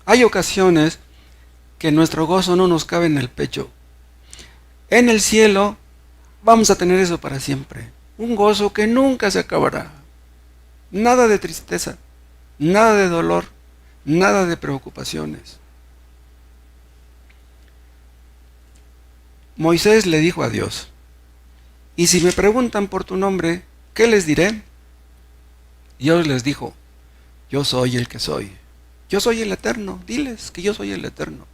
Hay ocasiones que nuestro gozo no nos cabe en el pecho. En el cielo vamos a tener eso para siempre. Un gozo que nunca se acabará. Nada de tristeza, nada de dolor, nada de preocupaciones. Moisés le dijo a Dios: y si me preguntan por tu nombre, ¿qué les diré? Dios les dijo: yo soy el que soy. Yo soy el Eterno. Diles que yo soy el Eterno.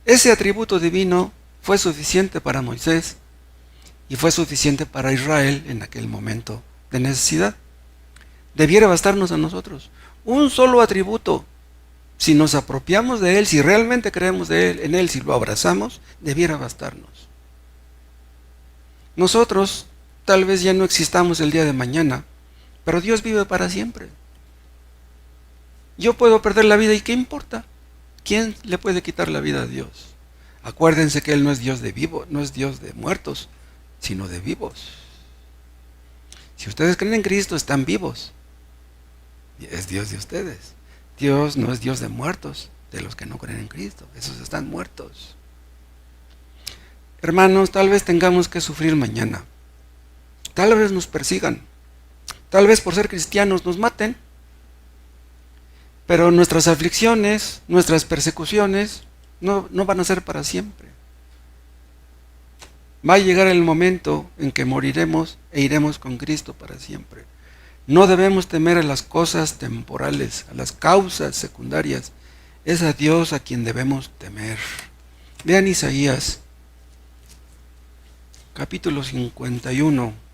Ese atributo divino fue suficiente para Moisés y fue suficiente para Israel en aquel momento de necesidad. Debiera bastarnos a nosotros. Un solo atributo. Si nos apropiamos de él, si realmente creemos en él, si lo abrazamos, debiera bastarnos. Nosotros tal vez ya no existamos el día de mañana, pero Dios vive para siempre. Yo puedo perder la vida y ¿qué importa? ¿Quién le puede quitar la vida a Dios? Acuérdense que Él no es Dios de vivos, no es Dios de muertos, sino de vivos. Si ustedes creen en Cristo, están vivos. Es Dios de ustedes. Dios no es Dios de muertos, de los que no creen en Cristo. Esos están muertos. Hermanos, tal vez tengamos que sufrir mañana. Tal vez nos persigan. Tal vez por ser cristianos nos maten. Pero nuestras aflicciones, nuestras persecuciones, no van a ser para siempre. Va a llegar el momento en que moriremos e iremos con Cristo para siempre. No debemos temer a las cosas temporales, a las causas secundarias. Es a Dios a quien debemos temer. Vean Isaías, capítulo 51.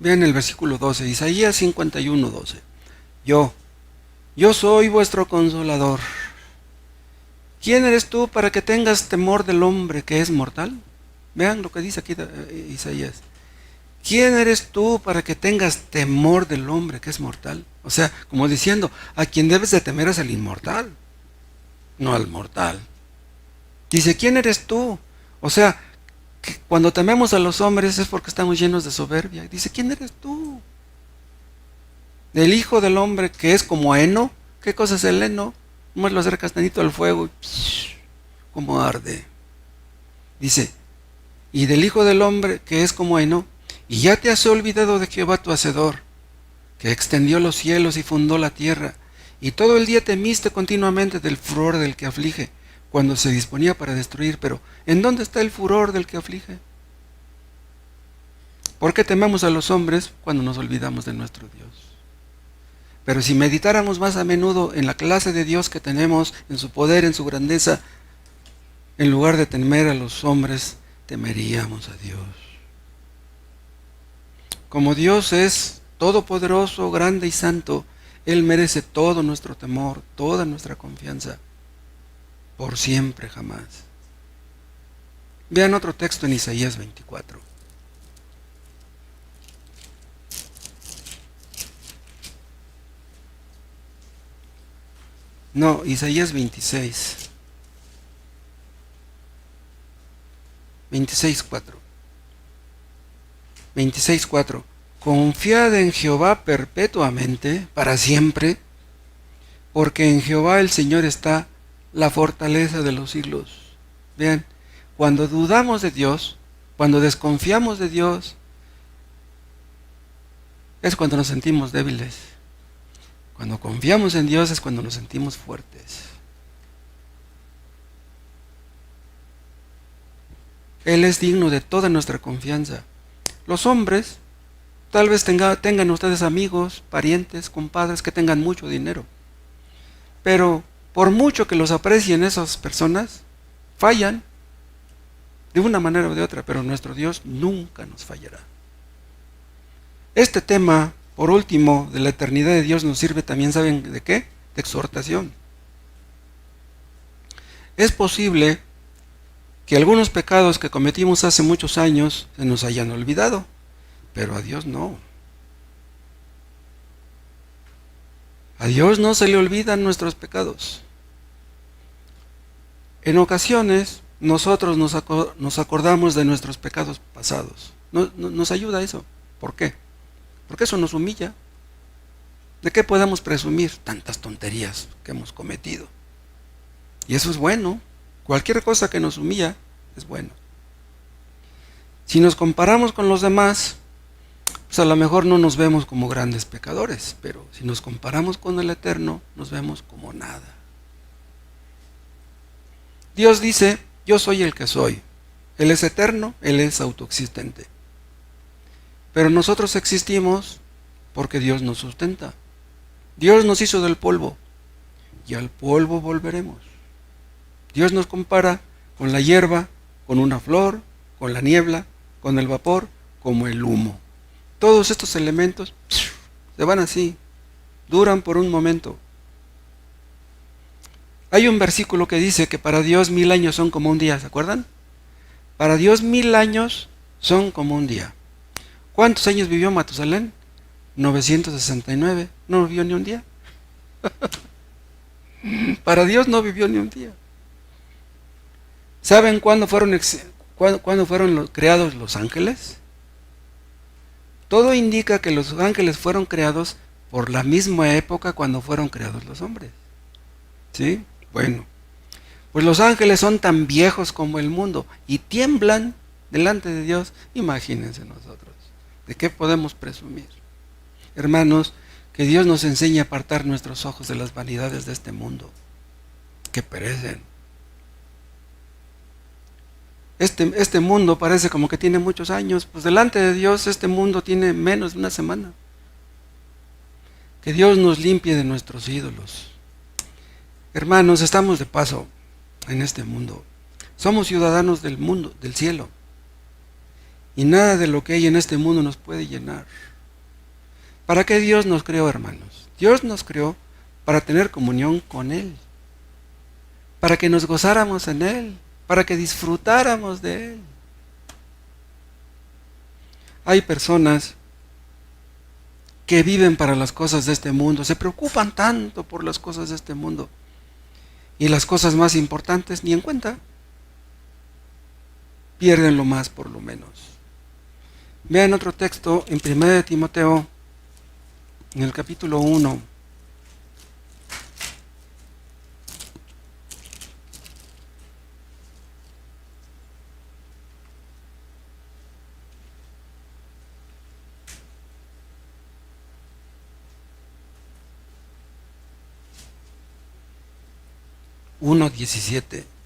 Vean el versículo 12, Isaías 51, 12. Yo soy vuestro consolador. ¿Quién eres tú para que tengas temor del hombre que es mortal? Vean lo que dice aquí Isaías. ¿Quién eres tú para que tengas temor del hombre que es mortal? O sea, como diciendo, a quien debes de temer es al inmortal, no al mortal. Dice, ¿quién eres tú? O sea, que cuando tememos a los hombres es porque estamos llenos de soberbia. Dice, ¿quién eres tú? Del hijo del hombre que es como heno. ¿Qué cosa es el heno? Nomás lo acercas tantito al fuego y como arde. Dice, y del hijo del hombre que es como heno, y ya te has olvidado de Jehová tu hacedor, que extendió los cielos y fundó la tierra, y todo el día temiste continuamente del furor del que aflige, cuando se disponía para destruir. Pero ¿en dónde está el furor del que aflige? ¿Por qué tememos a los hombres cuando nos olvidamos de nuestro Dios? Pero si meditáramos más a menudo en la clase de Dios que tenemos, en su poder, en su grandeza, en lugar de temer a los hombres, temeríamos a Dios. Como Dios es todopoderoso, grande y santo, Él merece todo nuestro temor, toda nuestra confianza. Por siempre, jamás. Vean otro texto en Isaías 24. No, Isaías 26. 26:4. 26:4. Confiad en Jehová perpetuamente, para siempre, porque en Jehová el Señor está la fortaleza de los siglos. Vean, cuando dudamos de Dios, cuando desconfiamos de Dios, es cuando nos sentimos débiles. Cuando confiamos en Dios es cuando nos sentimos fuertes. Él es digno de toda nuestra confianza. Los hombres, tal vez tengan ustedes amigos, parientes, compadres que tengan mucho dinero. Pero por mucho que los aprecien esas personas, fallan de una manera o de otra, pero nuestro Dios nunca nos fallará. Este tema, por último, de la eternidad de Dios nos sirve también, ¿saben de qué? De exhortación. Es posible que algunos pecados que cometimos hace muchos años se nos hayan olvidado, pero a Dios no. A Dios no se le olvidan nuestros pecados. En ocasiones nosotros nos acordamos de nuestros pecados pasados. Nos ayuda eso. ¿Por qué? Porque eso nos humilla. ¿De qué podemos presumir? Tantas tonterías que hemos cometido. Y eso es bueno. Cualquier cosa que nos humilla es bueno. Si nos comparamos con los demás, pues a lo mejor no nos vemos como grandes pecadores, pero si nos comparamos con el Eterno, nos vemos como nada. Dios dice, yo soy el que soy. Él es eterno, Él es autoexistente. Pero nosotros existimos porque Dios nos sustenta. Dios nos hizo del polvo y al polvo volveremos. Dios nos compara con la hierba, con una flor, con la niebla, con el vapor, como el humo. Todos estos elementos se van así, duran por un momento. Hay un versículo que dice que para Dios 1000 años son como un día, ¿se acuerdan? Para Dios 1000 años son como un día. ¿Cuántos años vivió Matusalén? 969. ¿No vivió ni un día? Para Dios no vivió ni un día. ¿Saben cuándo fueron creados los ángeles? Todo indica que los ángeles fueron creados por la misma época cuando fueron creados los hombres. ¿Sí? Bueno, pues los ángeles son tan viejos como el mundo y tiemblan delante de Dios. Imagínense nosotros, ¿de qué podemos presumir? Hermanos, que Dios nos enseñe a apartar nuestros ojos de las vanidades de este mundo, que perecen. Este mundo parece como que tiene muchos años, pues delante de Dios este mundo tiene menos de una semana. Que Dios nos limpie de nuestros ídolos. Hermanos, estamos de paso en este mundo. Somos ciudadanos del mundo, del cielo. Y nada de lo que hay en este mundo nos puede llenar. ¿Para qué Dios nos creó, hermanos? Dios nos creó para tener comunión con Él. Para que nos gozáramos en Él. Para que disfrutáramos de Él. Hay personas que viven para las cosas de este mundo, se preocupan tanto por las cosas de este mundo, y las cosas más importantes ni en cuenta, pierden lo más por lo menos. Vean otro texto en 1 Timoteo, en el capítulo 1.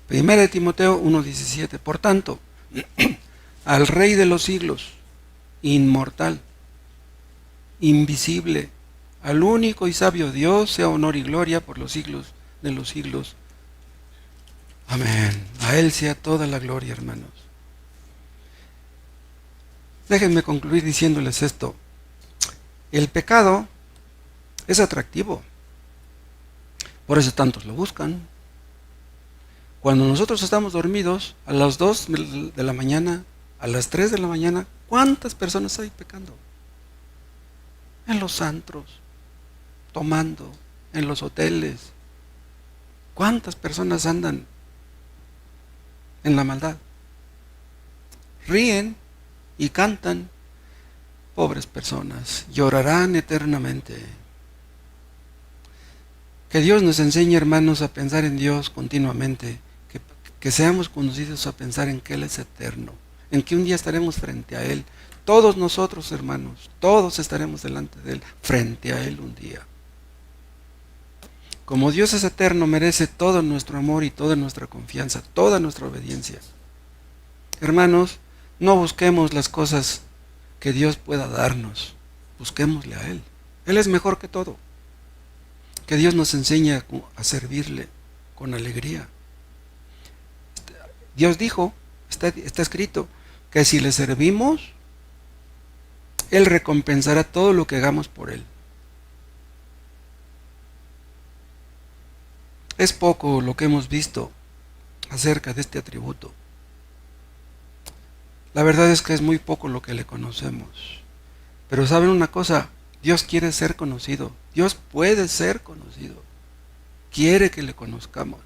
Primera de Timoteo 1:17. Por tanto, al Rey de los siglos, inmortal, invisible, al único y sabio Dios, sea honor y gloria por los siglos de los siglos. Amén. A Él sea toda la gloria, hermanos. Déjenme concluir diciéndoles esto. El pecado es atractivo. Por eso tantos lo buscan. Cuando nosotros estamos dormidos, a las 2 de la mañana, a las 3 de la mañana, ¿cuántas personas hay pecando? En los antros, tomando, en los hoteles. ¿Cuántas personas andan en la maldad? Ríen y cantan, Pobres personas, llorarán eternamente. Que Dios nos enseñe, hermanos, a pensar en Dios continuamente, que seamos conducidos a pensar en que Él es eterno, en que un día estaremos frente a Él. Todos nosotros, hermanos, todos estaremos delante de Él, frente a Él un día. Como Dios es eterno, merece todo nuestro amor y toda nuestra confianza, toda nuestra obediencia. Hermanos, no busquemos las cosas que Dios pueda darnos, busquémosle a Él. Él es mejor que todo. Que Dios nos enseñe a servirle con alegría. Dios dijo, está escrito, que si le servimos, Él recompensará todo lo que hagamos por Él. Es poco lo que hemos visto acerca de este atributo. La verdad es que es muy poco lo que le conocemos. Pero ¿saben una cosa? Dios quiere ser conocido. Dios puede ser conocido. Quiere que le conozcamos.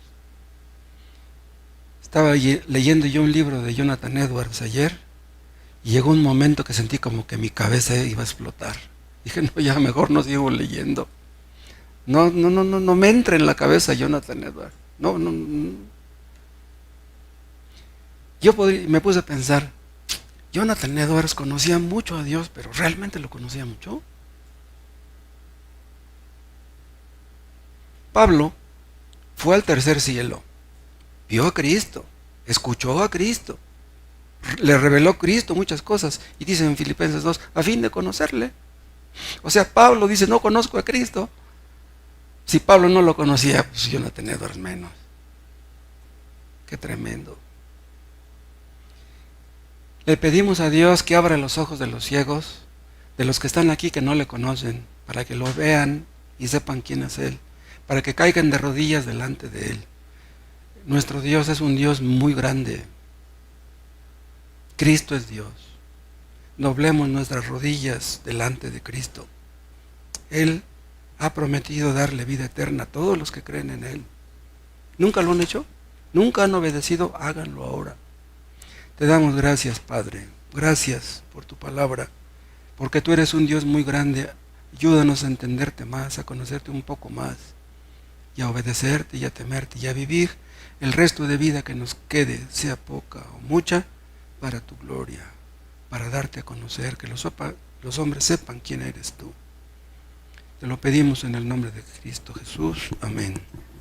Estaba leyendo yo un libro de Jonathan Edwards ayer y llegó un momento que sentí como que mi cabeza iba a explotar. Dije, no, ya mejor no sigo leyendo. No me entra en la cabeza Jonathan Edwards. No. Me puse a pensar, Jonathan Edwards conocía mucho a Dios, pero ¿realmente lo conocía mucho? Pablo fue al tercer cielo, vio a Cristo, escuchó a Cristo, le reveló a Cristo muchas cosas, y dice en Filipenses 2, a fin de conocerle. O sea, Pablo dice, no conozco a Cristo. Si Pablo no lo conocía, pues Jonathan Edwards menos. Qué tremendo. Le pedimos a Dios que abra los ojos de los ciegos, de los que están aquí que no le conocen, para que lo vean y sepan quién es Él, para que caigan de rodillas delante de Él. Nuestro Dios es un Dios muy grande. Cristo es Dios. Doblemos nuestras rodillas delante de Cristo. Él ha prometido darle vida eterna a todos los que creen en Él. ¿Nunca lo han hecho? ¿Nunca han obedecido? Háganlo ahora. Te damos gracias, Padre. Gracias por tu palabra, porque tú eres un Dios muy grande. Ayúdanos a entenderte más, a conocerte un poco más, y a obedecerte y a temerte y a vivir el resto de vida que nos quede, sea poca o mucha, para tu gloria, para darte a conocer, que los hombres sepan quién eres tú. Te lo pedimos en el nombre de Cristo Jesús. Amén.